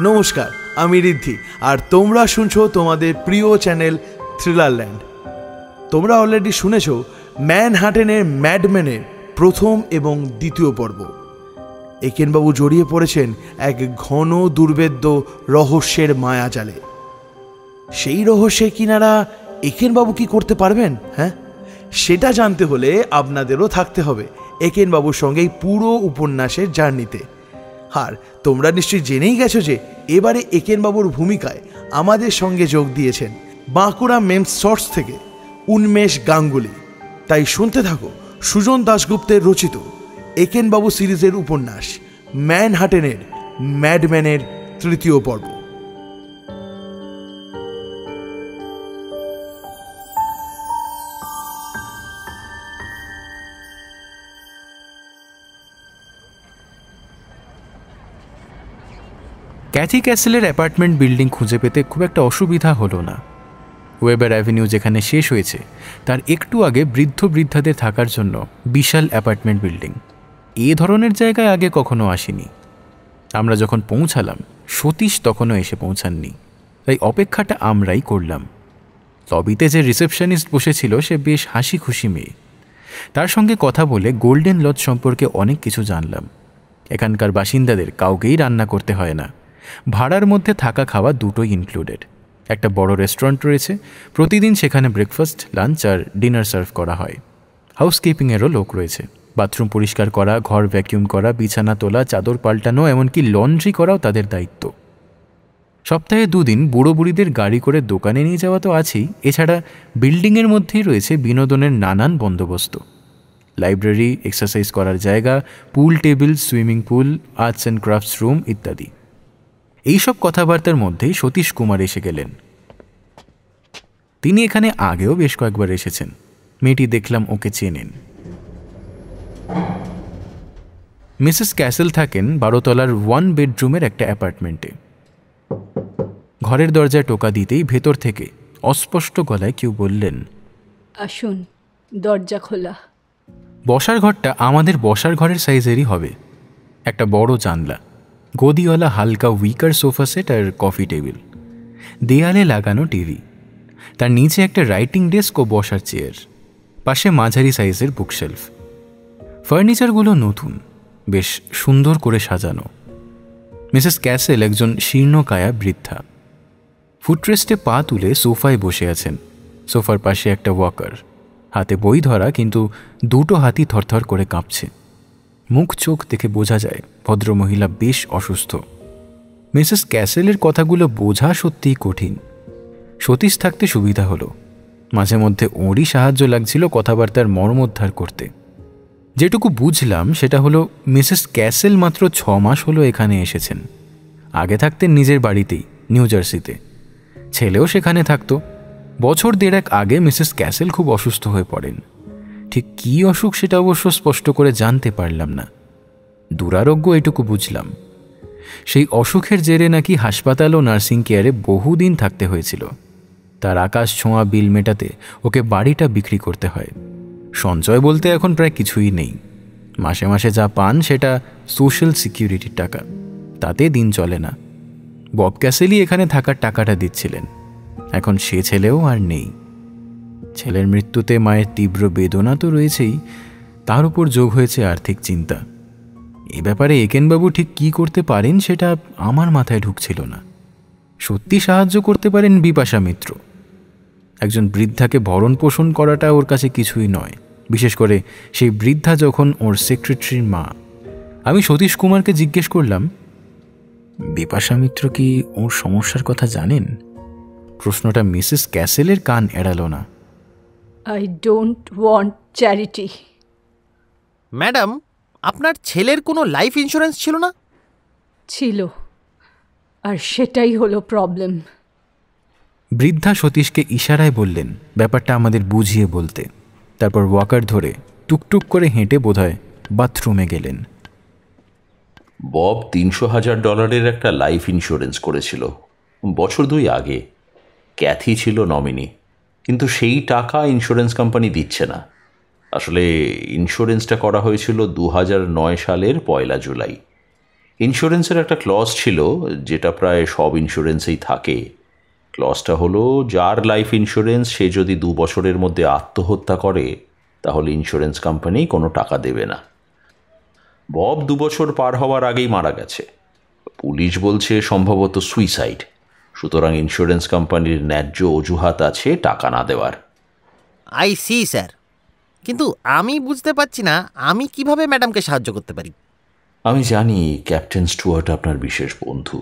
নমস্কার, আমি ঋদ্ধি, আর তোমরা শুনছো তোমাদের প্রিয় চ্যানেল থ্রিলারল্যান্ড। তোমরা অলরেডি শুনেছ ম্যানহাটেনের ম্যাডম্যানের প্রথম এবং দ্বিতীয় পর্ব। একেনবাবু জড়িয়ে পড়েছেন এক ঘন দুর্ভেদ্য রহস্যের মায়াজালে। সেই রহস্যের কিনারা একেনবাবু কি করতে পারবেন? হ্যাঁ, সেটা জানতে হলে আপনাদেরও থাকতে হবে একেনবাবুর সঙ্গে পুরো উপন্যাসের জার্নিতে। আর তোমরা নিশ্চয়ই জেনেই গেছো যে এবারে একেনবাবুর ভূমিকায় আমাদের সঙ্গে যোগ দিয়েছেন বাঁকুড়া মেমস শর্টস থেকে উন্মেষ গাঙ্গুলি। তাই শুনতে থাকো সুজন দাশগুপ্তের রচিত একেনবাবু সিরিজের উপন্যাস ম্যানহাটেনের ম্যাডম্যানের তৃতীয় পর্ব। ক্যাথি ক্যাসেলের অ্যাপার্টমেন্ট বিল্ডিং খুঁজে পেতে খুব একটা অসুবিধা হলো না। ওয়েবার অ্যাভিনিউ যেখানে শেষ হয়েছে তার একটু আগে বৃদ্ধ বৃদ্ধাদের থাকার জন্য বিশাল অ্যাপার্টমেন্ট বিল্ডিং। এই ধরনের জায়গায় আগে কখনো আসিনি। আমরা যখন পৌঁছালাম সতীশ তখনও এসে পৌঁছাননি, তাই অপেক্ষাটা আমরাই করলাম। লবিতে যে রিসেপশনিস্ট বসেছিল সে বেশ হাসি খুশি মেয়ে। তার সঙ্গে কথা বলে গোল্ডেন লজ সম্পর্কে অনেক কিছু জানলাম। এখানকার বাসিন্দাদের কাউকেই রান্না করতে হয় না, ভাড়ার মধ্যে থাকা খাওয়া দুটোই ইনক্লুডেড। একটা বড় রেস্টুরেন্ট রয়েছে, প্রতিদিন সেখানে ব্রেকফাস্ট, লাঞ্চ আর ডিনার সার্ভ করা হয়। হাউসকিপিংয়েরও লোক রয়েছে, বাথরুম পরিষ্কার করা, ঘর ভ্যাকিউম করা, বিছানা তোলা, চাদর পাল্টানো, এমনকি লন্ড্রি করাও তাদের দায়িত্ব। সপ্তাহে 2 দিন বুড়ো বুড়িদের গাড়ি করে দোকানে নিয়ে যাওয়া তো আছেই, এছাড়া বিল্ডিংয়ের মধ্যেই রয়েছে বিনোদনের নানান বন্দোবস্ত। লাইব্রেরি, এক্সারসাইজ করার জায়গা, pool table, swimming pool, arts and crafts room ইত্যাদি। এইসব কথাবার্তার মধ্যেই সতীশ কুমার এসে গেলেন। তিনি এখানে আগেও বেশ কয়েকবার এসেছেন। মেয়েটি দেখলাম ওকে চেনেন। মিসেস ক্যাসেল থাকেন 12 তলার 1 বেডরুমের একটা অ্যাপার্টমেন্টে। ঘরের দরজায় টোকা দিতেই ভেতর থেকে অস্পষ্ট গলায় কেউ বললেন, আসুন, দরজা খোলা। বসার ঘরটা আমাদের বসার ঘরের সাইজেরই হবে। একটা বড় জানলা, গদিওয়ালা হালকা উইকার সোফা সেট আর কফি টেবিল, দেয়ালে লাগানো টিভি, তার নিচে একটা রাইটিং ডেস্ক ও বসার চেয়ার, পাশে মাঝারি সাইজের বুকশেলফ। ফার্নিচারগুলো নতুন, বেশ সুন্দর করে সাজানো। মিসেস ক্যাসেল একজন শীর্ণকায়া বৃদ্ধা। ফুটরেস্টে পা তুলে সোফায় বসে আছেন। সোফার পাশে একটা ওয়াকার, হাতে বই ধরা, কিন্তু দুটো হাতই থরথর করে কাঁপছে। মুখ চোখ দেখে বোঝা যায় ভদ্রমহিলা বেশ অসুস্থ। মিসেস ক্যাসেলের কথাগুলো বোঝা সত্যিই কঠিন। সতীশ থাকতে সুবিধা হলো, মাঝে মধ্যে ওরই সাহায্য লাগছিল কথাবার্তার মর্মোদ্ধার করতে। যেটুকু বুঝলাম সেটা হলো মিসেস ক্যাসেল মাত্র 6 মাস হলো এখানে এসেছেন। আগে থাকতেন নিজের বাড়িতেই, নিউ জার্সিতে। ছেলেও সেখানে থাকতো। বছর 1.5 আগে মিসেস ক্যাসেল খুব অসুস্থ হয়ে পড়েন। ঠিক কী অসুখ সেটা অবশ্য স্পষ্ট করে জানতে পারলাম না। দুরারোগ্য এটুকু বুঝলাম। সেই অসুখের জেরে নাকি হাসপাতাল ও নার্সিং কেয়ারে বহুদিন থাকতে হয়েছিল। তার আকাশ ছোঁয়া বিল মেটাতে ওকে বাড়িটা বিক্রি করতে হয়। সঞ্চয় বলতে এখন প্রায় কিছুই নেই। মাসে মাসে যা পান সেটা সোশ্যাল সিকিউরিটির টাকা, তাতে দিন চলে না। বব ক্যাসেলই এখানে থাকার টাকাটা দিচ্ছিলেন। এখন সে ছেলেও আর নেই। ছেলের মৃত্যুতে মায়ের তীব্র বেদনা তো রয়েছেই, তার উপর যোগ হয়েছে আর্থিক চিন্তা। এ ব্যাপারে একেনবাবু ঠিক কী করতে পারেন সেটা আমার মাথায় ঢুকছিল না। সত্যি সাহায্য করতে পারেন বিপাশা মিত্র। একজন বৃদ্ধাকে ভরণ পোষণ করাটা ওর কাছে কিছুই নয়, বিশেষ করে সেই বৃদ্ধা যখন ওর সেক্রেটারির মা। আমি সতীশ কুমারকে জিজ্ঞেস করলাম, বিপাশা মিত্র কি ওর সমস্যার কথা জানেন? প্রশ্নটা মিসেস ক্যাসেলের কান এড়াল না। I don't want charity. Madam, আপনার ছেলের কোনো লাইফ ইন্স্যুরেন্স ছিল না? ছিল, আর সেটাই হলো প্রবলেম। বৃদ্ধা সতীশকে ইশারায় বললেন ব্যাপারটা আমাদের বুঝিয়ে বলতে। তারপর ওয়াকার ধরে টুকটুক করে হেঁটে বোধহয় বাথরুমে গেলেন। বব $300,000 একটা লাইফ ইন্স্যুরেন্স করেছিল বছর 2 আগে। ক্যাথি ছিল নমিনি, কিন্তু সেই টাকা ইন্স্যুরেন্স কোম্পানি দিচ্ছে না। আসলে ইন্স্যুরেন্সটা করা হয়েছিল 2009 সালের 1 জুলাই। ইন্স্যুরেন্সের একটা ক্লজ ছিল, যেটা প্রায় সব ইন্স্যুরেন্সেই থাকে। ক্লজটা হলো, যার লাইফ ইন্স্যুরেন্স সে যদি 2 বছরের মধ্যে আত্মহত্যা করে তাহলে ইন্স্যুরেন্স কোম্পানি কোনো টাকা দেবে না। বব 2 বছর পার হওয়ার আগেই মারা গেছে। পুলিশ বলছে সম্ভবত সুইসাইড, সুতরাং ইন্স্যুরেন্স কোম্পানির ন্যায্য অজুহাত আছে টাকা না দেওয়ার। আই সি স্যার, কিন্তু আমি বুঝতে পারছি না আমি কিভাবে ম্যাডামকে সাহায্য করতে পারি। আমি জানি ক্যাপ্টেন স্টুয়ার্ট আপনার বিশেষ বন্ধু।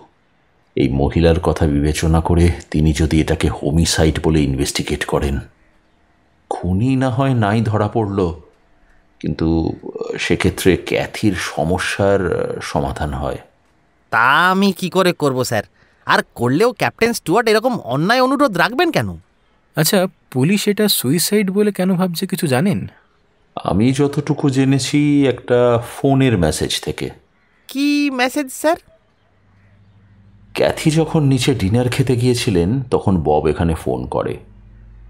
এই মহিলার কথা বিবেচনা করে তিনি যদি এটাকে হোমিসাইড বলে ইনভেস্টিগেট করেন, খুনি না হয় নাই ধরা পড়ল, কিন্তু সেক্ষেত্রে ক্যাথির সমস্যার সমাধান হয়। তা আমি কি করে করব স্যার? আর করলেও ক্যাপ্টেন স্টুয়ার্ট এরকম অন্যায় অনুরোধ রাখবেন কেন? আচ্ছা, পুলিশ এটা সুইসাইড বলে কেন ভাবছে, কিছু জানেন? আমি যতটুকু জেনেছি একটা ফোনের মেসেজ থেকে। কি মেসেজ স্যার? ক্যাথি যখন নিচে ডিনার খেতে গিয়েছিলেন তখন বব এখানে ফোন করে।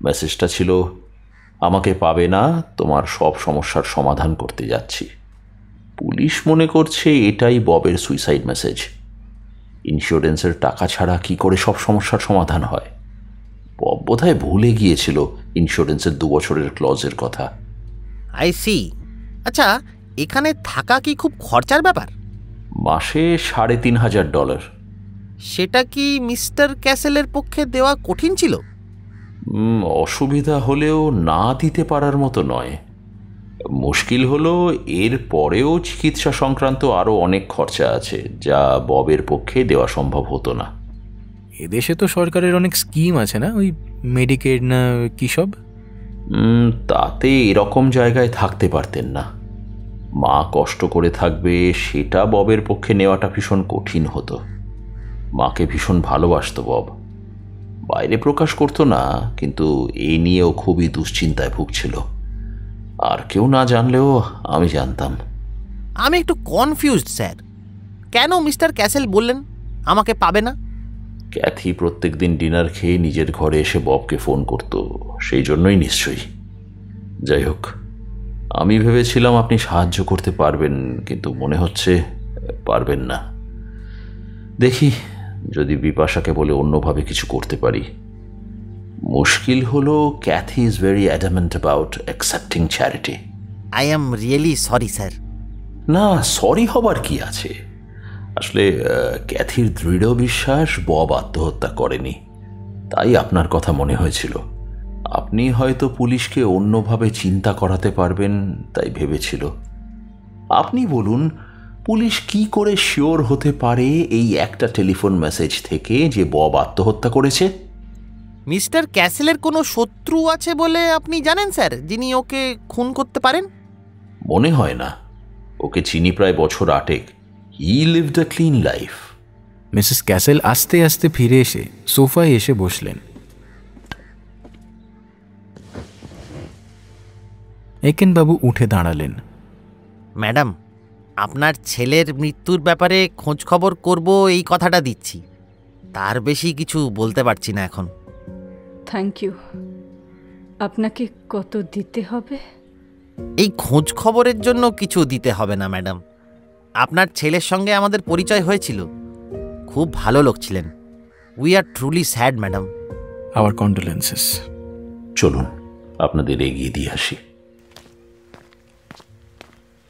মেসেজটা ছিল, আমাকে পাবে না, তোমার সব সমস্যার সমাধান করতে যাচ্ছি। পুলিশ মনে করছে এটাই ববের সুইসাইড মেসেজ। ইন্স্যুরেন্সের টাকা ছাড়া কি করে সব সমস্যার সমাধান হয়? বব বোধহয় ভুলে গিয়েছিল ইন্স্যুরেন্সের 2 বছরের ক্লজের কথা। I see. আচ্ছা, এখানে থাকা কি খুব খরচার ব্যাপার? মাসে $3,500। সেটা কি মিস্টার ক্যাসেলের পক্ষে দেওয়া কঠিন ছিল? অসুবিধা হলেও না দিতে পারার মতো নয়। মুশকিল হলো এর পরেও চিকিৎসা সংক্রান্ত আরও অনেক খরচা আছে, যা ববের পক্ষে দেওয়া সম্ভব হতো না। এদেশে তো সরকারের অনেক স্কিম আছে না, ওই মেডিকেড না কী সব? তাতে এরকম জায়গায় থাকতে পারতেন না। মা কষ্ট করে থাকবে সেটা ববের পক্ষে নেওয়াটা ভীষণ কঠিন হতো। মাকে ভীষণ ভালোবাসতো বব, বাইরে প্রকাশ করতো না, কিন্তু এই নিয়েও খুবই দুশ্চিন্তায় ভুগছিল। আর কেউ না জানলেও আমি জানতাম। আমি একটু কনফিউজড স্যার। কেন মিস্টার ক্যাসেল বললেন আমাকে পাবে না? ক্যাথি প্রত্যেক দিন ডিনার খেয়ে নিজের ঘরে এসে ববকে ফোন করত, সেই জন্যই নিশ্চয়ই। যাই হোক, আমি ভেবেছিলাম আপনি সাহায্য করতে পারবেন, কিন্তু মনে হচ্ছে পারবেন না। দেখি যদি বিপাশাকে বলে অন্যভাবে কিছু করতে পারি। মুশকিল হলো Cathy is very adamant about accepting charity. I am really sorry sir. না, সরি হবার কি আছে? আসলে ক্যাথির দৃঢ় বিশ্বাস বব আত্মহত্যা করেনি, তাই আপনার কথা মনে হয়েছিল। আপনি হয়তো পুলিশকে অন্যভাবে চিন্তা করাতে পারবেন তাই ভেবেছিল। আপনি বলুন, পুলিশ কি করে শিওর হতে পারে এই একটা টেলিফোন মেসেজ থেকে যে বব আত্মহত্যা করেছে? মিস্টার ক্যাসেলের কোনো শত্রু আছে বলে আপনি জানেন স্যার, যিনি ওকে খুন করতে পারেন? মনে হয় না। ওকে চিনি প্রায় বছর 8। He lived a clean life. Mrs castle আস্তে আস্তে ফিরে এসে সোফায় এসে বসলেন। একেনবাবু উঠে দাঁড়ালেন। ম্যাডাম, আপনার ছেলের মৃত্যুর ব্যাপারে খোঁজ খবর করব এই কথাটা দিচ্ছি, তার বেশি কিছু বলতে পারছি না এখন। Thank you. আপনাকে কত দিতে হবে? এই খোঁজ খবরের জন্য কিছু দিতে হবে না ম্যাডাম। আপনার ছেলের সঙ্গে আমাদের পরিচয় হয়েছিল, খুব ভালো লোক ছিলেন। We are truly sad madam. Our condolences. চলুন আপনাদের এগিয়ে দিয়ে আসি।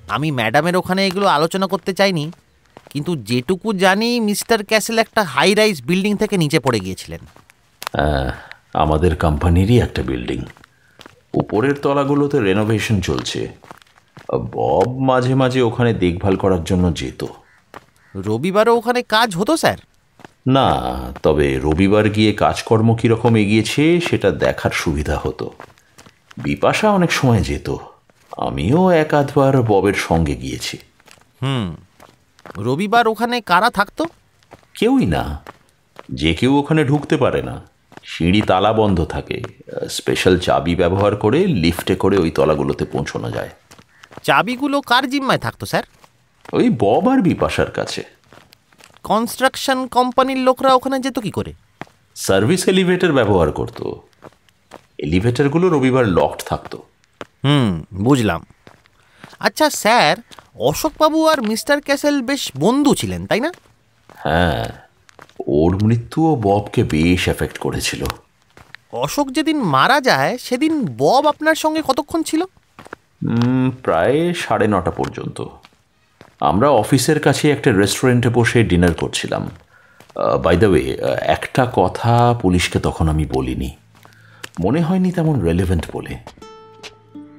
আমি ম্যাডামের ওখানে এগুলো আলোচনা করতে চাইনি, কিন্তু যেটুকু জানি মিস্টার ক্যাসেল একটা হাই রাইজ বিল্ডিং থেকে নিচে পড়ে গিয়েছিলেন। আমাদের কোম্পানিরই একটা বিল্ডিং। উপরের তলাগুলোতে রেনোভেশন চলছে। বব মাঝে মাঝে ওখানে দেখভাল করার জন্য যেত। রবিবারও ওখানে কাজ হতো স্যার? না, তবে রবিবার গিয়ে কাজকর্ম কীরকম এগিয়েছে সেটা দেখার সুবিধা হতো। বিপাশা অনেক সময় যেত, আমিও 1-2বার ববের সঙ্গে গিয়েছি। রবিবার ওখানে কারা থাকতো? কেউই না, যে কেউ ওখানে ঢুকতে পারে না। সিঁড়ি তালা বন্ধ থাকে, স্পেশাল চাবি ব্যবহার করে লিফটে করে ওই তলাগুলোতে পৌঁছানো যায়। চাবিগুলো কার জিম্মায় থাকতো স্যার? ওই বব আর বিপাশার কাছে। কনস্ট্রাকশন কোম্পানির লোকরা ওখানে যেত কি করে? সার্ভিস এলিভেটর ব্যবহার করত। এলিভেটরগুলো রবিবার লকড থাকতো। বুঝলাম। আচ্ছা স্যার, অশোকবাবু আর মিস্টার ক্যাসেল বেশ বন্ধু ছিলেন, তাই না? হ্যাঁ, ওর মৃত্যুও ববকে বেশ এফেক্ট করেছিল। অশোক যেদিন মারা যায় সেদিন বব আপনার সঙ্গে কতক্ষণ ছিল? প্রায় 9:30 পর্যন্ত। আমরা অফিসের কাছে একটা রেস্টুরেন্টে বসে ডিনার করছিলাম। বাই দ্য ওয়ে, একটা কথা পুলিশকে তখন আমি বলিনি, মনে হয়নি তেমন রেলেভেন্ট বলে।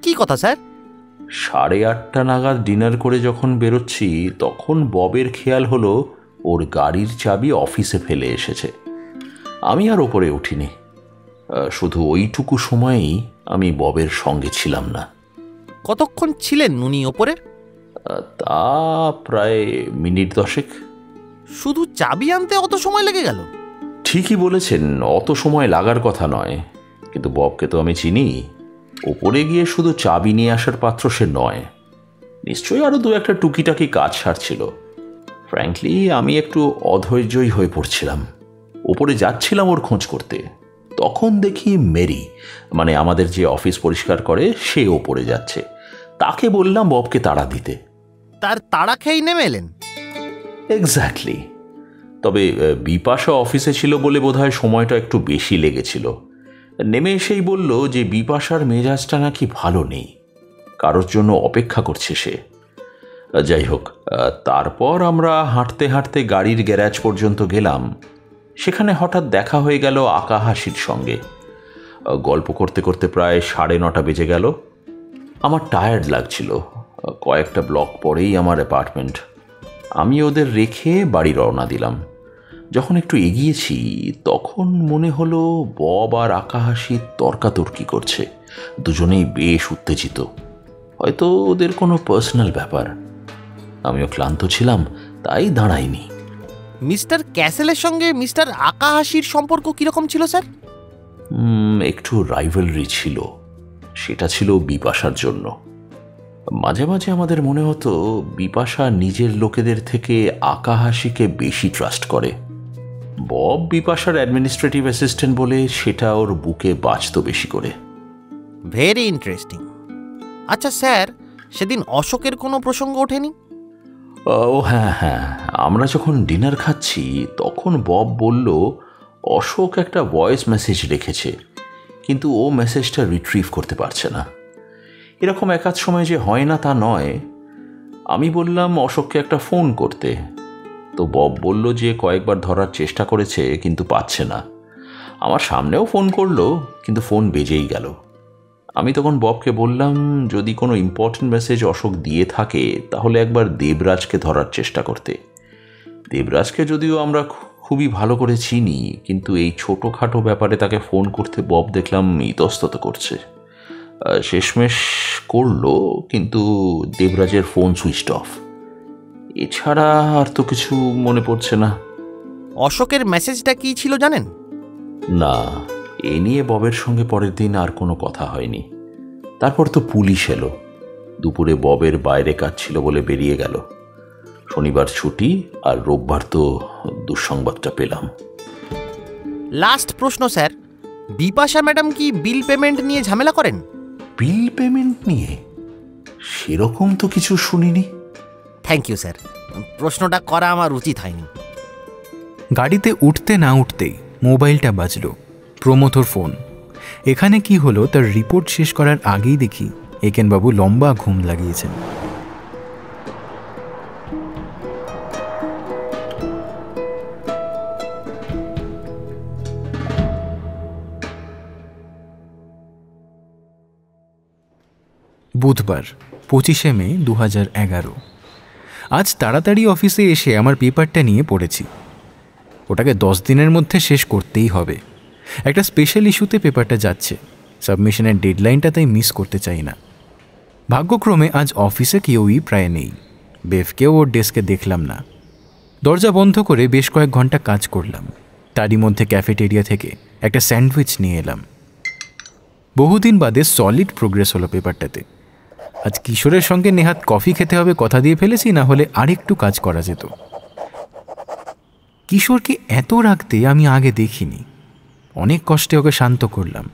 কি কথা স্যার? 8:30 নাগাদ ডিনার করে যখন বেরোচ্ছি তখন ববের খেয়াল হলো ওর গাড়ির চাবি অফিসে ফেলে এসেছে। আমি আর ওপরে উঠিনি, শুধু ওইটুকু সময়েই আমি ববের সঙ্গে ছিলাম না। কতক্ষণ ছিলেন উনি ওপরে? তা প্রায় মিনিট 10। শুধু চাবি আনতে অত সময় লেগে গেল? ঠিকই বলেছেন, অত সময় লাগার কথা নয়, কিন্তু ববকে তো আমি চিনি। ওপরে গিয়ে শুধু চাবি নিয়ে আসার পাত্র সে নয়, নিশ্চয়ই আরও 2-1 টুকিটাকি কাজ সারছিল। ফ্র্যাঙ্কলি আমি একটু অধৈর্যই হয়ে পড়ছিলাম। ওপরে যাচ্ছিলাম ওর খোঁজ করতে, তখন দেখি মেরি, মানে আমাদের যে অফিস পরিষ্কার করে, সে ওপরে যাচ্ছে। তাকে বললাম ববকে তাড়া দিতে। তার তাড়া খেয়েই নেমে এলেন? এক্স্যাক্টলি। তবে বিপাশা অফিসে ছিল বলে বোধহয় সময়টা একটু বেশি লেগেছিল। নেমে এসেই বলল যে বিপাশার মেজাজটা নাকি ভালো নেই, কারোর জন্য অপেক্ষা করছে সে। যাই হোক, তারপর আমরা হাঁটতে হাঁটতে গাড়ির গ্যারাজ পর্যন্ত গেলাম। সেখানে হঠাৎ দেখা হয়ে গেল আকাহাসির সঙ্গে। গল্প করতে করতে প্রায় 9:30 বেজে গেল। আমার টায়ার্ড লাগছিল। কয়েকটা ব্লক পরেই আমার অ্যাপার্টমেন্ট। আমি ওদের রেখে বাড়ি রওনা দিলাম। যখন একটু এগিয়েছি তখন মনে হলো বব আর আকাহাসি তর্কাতর্কি করছে। দুজনেই বেশ উত্তেজিত, হয়তো ওদের কোনো পার্সোনাল ব্যাপার। আমিও ক্লান্ত ছিলাম, তাই দাঁড়াইনি। মিস্টার ক্যাসেলের সঙ্গে মিস্টার আকাহাসির সম্পর্ক কিরকম ছিল স্যার? একটু রাইভালরি ছিল, সেটা ছিল বিপাশার জন্য। মাঝে মাঝে আমাদের মনে হতো বিপাশা নিজের লোকেদের থেকে আকাহাসিকে বেশি ট্রাস্ট করে। বব বিপাশার অ্যাডমিনিস্ট্রেটিভ অ্যাসিস্ট্যান্ট বলে সেটা ওর বুকে বাজত বেশি করে। Very interesting. আচ্ছা স্যার, সেদিন অশোকের কোনো প্রসঙ্গ ওঠেনি? ও হ্যাঁ, আমরা যখন ডিনার খাচ্ছি তখন বব বলল অশোক একটা ভয়েস মেসেজ রেখেছে, কিন্তু ও মেসেজটা রিট্রিভ করতে পারছে না। এরকম একাধ সময় যে হয় না তা নয়। আমি বললাম অশোককে একটা ফোন করতে, তো বব বলল যে কয়েকবার ধরার চেষ্টা করেছে কিন্তু পাচ্ছে না। আমার সামনেও ফোন করলো, কিন্তু ফোন বেজেই গেল। আমি তখন ববকে বললাম যদি কোনো ইম্পর্টেন্ট মেসেজ অশোক দিয়ে থাকে তাহলে একবার দেবরাজকে ধরার চেষ্টা করতে। দেবরাজকে যদিও আমরা খুবই ভালো করে চিনি, কিন্তু এই ছোটোখাটো ব্যাপারে তাকে ফোন করতে বব দেখলাম ইতস্তত করছে। শেষমেশ করলো, কিন্তু দেবরাজের ফোন সুইচড অফ। এছাড়া আর তো কিছু মনে পড়ছে না। অশোকের মেসেজটা কি ছিল জানেন? না, এ নিয়ে ববের সঙ্গে পরের দিন আর কোনো কথা হয়নি। তারপর তো পুলিশ এলো। দুপুরে ববের বাইরে কাজ ছিল বলে বেরিয়ে গেল। শনিবার ছুটি, আর রোববার তো দুঃসংবাদটা পেলাম। লাস্ট প্রশ্ন স্যার, বিপাশা ম্যাডাম কি বিল পেমেন্ট নিয়ে ঝামেলা করেন? বিল পেমেন্ট নিয়ে সেরকম তো কিছু শুনিনি। থ্যাংক ইউ স্যার, প্রশ্নটা করা আমার উচিত হয়নি। গাড়িতে উঠতে না উঠতেই মোবাইলটা বাজল, প্রমথর ফোন। এখানে কি হলো তার রিপোর্ট শেষ করার আগেই দেখি একেনবাবু লম্বা ঘুম লাগিয়েছেন। বুধবার 25শে মে 2011। আজ তাড়াতাড়ি অফিসে এসে আমার পেপারটা নিয়ে পড়েছি। ওটাকে 10 দিনের মধ্যে শেষ করতেই হবে। একটা স্পেশাল ইস্যুতে পেপারটা যাচ্ছে, সাবমিশনের ডেডলাইনটা তাই মিস করতে চাই না। ভাগ্যক্রমে আজ অফিসে কেউই প্রায় নেই। বেফকেও ওর ডেস্কে দেখলাম না। দরজা বন্ধ করে বেশ কয়েক ঘন্টা কাজ করলাম। তারই মধ্যে ক্যাফেটেরিয়া থেকে একটা স্যান্ডউইচ নিয়ে এলাম। বহুদিন বাদে সলিড প্রোগ্রেস হলো পেপারটাতে। আজ কিশোরের সঙ্গে নেহাত কফি খেতে হবে কথা দিয়ে ফেলেছি, না হলে আরেকটু কাজ করা যেত। কিশোরকে এত রাখতে আমি আগে দেখিনি। অনেক কষ্টে ওকে শান্ত করলাম।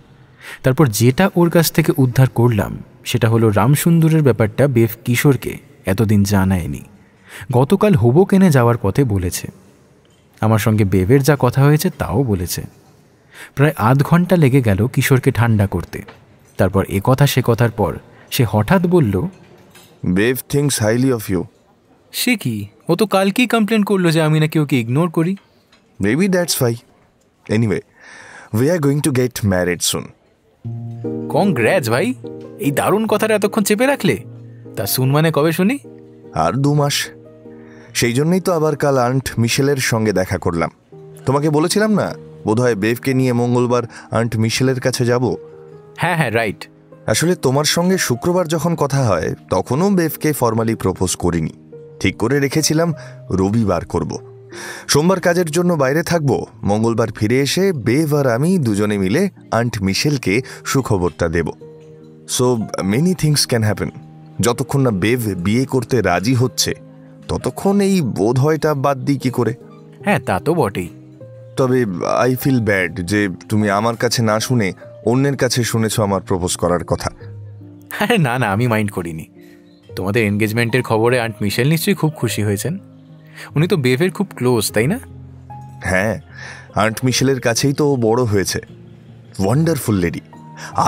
তারপর যেটা ওর কাছ থেকে উদ্ধার করলাম সেটা হলো রামসুন্দরের ব্যাপারটা বেফ কিশোরকে এতদিন জানায়নি। গতকাল হোবোকেনে যাওয়ার পথে বলেছে। আমার সঙ্গে বেবের যা কথা হয়েছে তাও বলেছে। প্রায় আধ ঘন্টা লেগে গেল কিশোরকে ঠান্ডা করতে। তারপর এ কথা সে কথার পর সে হঠাৎ বলল, Bev thinks highly of you. সে কি, ও তো কালকেই কমপ্লেন করলো যে আমি নাকি ওকে ইগনোর করি। Maybe that's fine. Anyway, we are going to get married soon. Congrats ভাই, এই দারুণ কথাটা এতক্ষণ চেপে রাখলে। তা শুন মানে কবে শুনি? আর 2 মাস। সেই জন্যই তো আবার কাল আন্ট মিশেলের সঙ্গে দেখা করলাম। তোমাকে বলেছিলাম না বোধহয় বেভকে নিয়ে মঙ্গলবার আন্ট মিশেলের কাছে যাব। হ্যাঁ হ্যাঁ, রাইট। আসলে তোমার সঙ্গে শুক্রবার যখন কথা হয় তখনও বেভকে ফর্মালি প্রপোজ করিনি। ঠিক করে রেখেছিলাম রবিবার করব। সোমবার কাজের জন্য বাইরে থাকব, মঙ্গলবার ফিরে এসে বেভ আর আমি দুজনে মিলে আন্ট মিশেলকে সুখবরটা দেব। So many things can happen. যতক্ষণ না বেভ বিয়ে করতে রাজি হচ্ছে ততক্ষণ এই বোধহয়টা বাদ দিই কি করে? হ্যাঁ, তা তো বটেই। তবে আই ফিল ব্যাড যে তুমি আমার কাছে না শুনে অন্যের কাছে শুনেছো আমার প্রপোজ করার কথা। আরে না না, আমি মাইন্ড করিনি। তোমাদের এনগেজমেন্টের খবরে আন্ট মিশেল নিশ্চয়ই খুব খুশি হয়েছেন। উনি তো বেভের খুব ক্লোজ, তাই না? হ্যাঁ, আন্ট মিশেলের কাছেই তো ও বড় হয়েছে। ওয়ান্ডারফুল লেডি,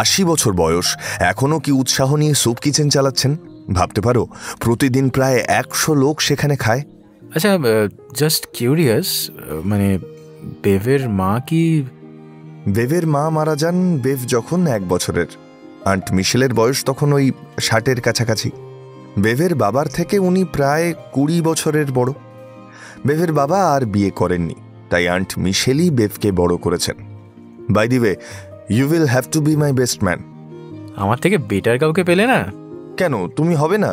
80 বছর বয়স, এখনও কি উৎসাহ নিয়ে স্যুপ কিচেন চালাচ্ছেন ভাবতে পারো। প্রতিদিন প্রায় 100 লোক সেখানে খায়। আচ্ছা, জাস্ট কিউরিয়াস, মানে বেভের মা কি? বেভের মা মারা যান বেভ যখন 1 বছরের। আন্ট মিশেলের বয়স তখন ওই 60-এর কাছাকাছি। বেভের বাবার থেকে উনি প্রায় 20 বছরের বড়। বেভের বাবা আর বিয়ে করেননি, তাই আন্ট মিশেলই বেভকে বড় করেছেন। By the way, you will have to be my best man. আমার থেকে বেটার কাউকে পেলে না? কেন, তুমি হবে না?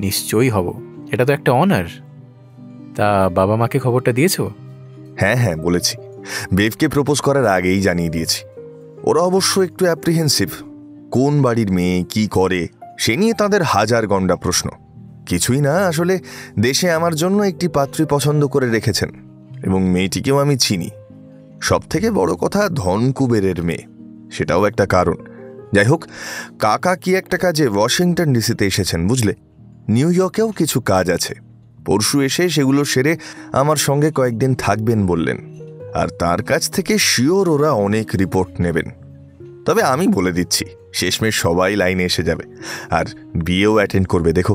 নিশ্চয়ই হব, এটা তো একটা অনার। তা বাবা মাকে খবরটা দিয়েছো? হ্যাঁ হ্যাঁ, বলেছি। বেভকে প্রপোজ করার আগেই জানিয়ে দিয়েছি। ওরা অবশ্য একটু অ্যাপ্রিহেন্সিভ। কোন বাড়ির মেয়ে কি করে সে নিয়ে তাদের হাজার গন্ডা প্রশ্ন। কিছুই না, আসলে দেশে আমার জন্য একটি পাত্রী পছন্দ করে রেখেছেন এবং মেয়েটিকেও আমি চিনি। সব থেকে বড় কথা, ধন কুবেরের মেয়ে, সেটাও একটা কারণ। যাই হোক, কাকা কি একটা কাজে ওয়াশিংটন ডিসিতে এসেছেন বুঝলে। নিউ ইয়র্কেও কিছু কাজ আছে। পরশু এসে সেগুলো সেরে আমার সঙ্গে কয়েকদিন থাকবেন বললেন। আর তার কাছ থেকে শিওর ওরা অনেক রিপোর্ট নেবেন। তবে আমি বলে দিচ্ছি, শেষমেশ সবাই লাইনে এসে যাবে আর বিয়েও অ্যাটেন্ড করবে। দেখো।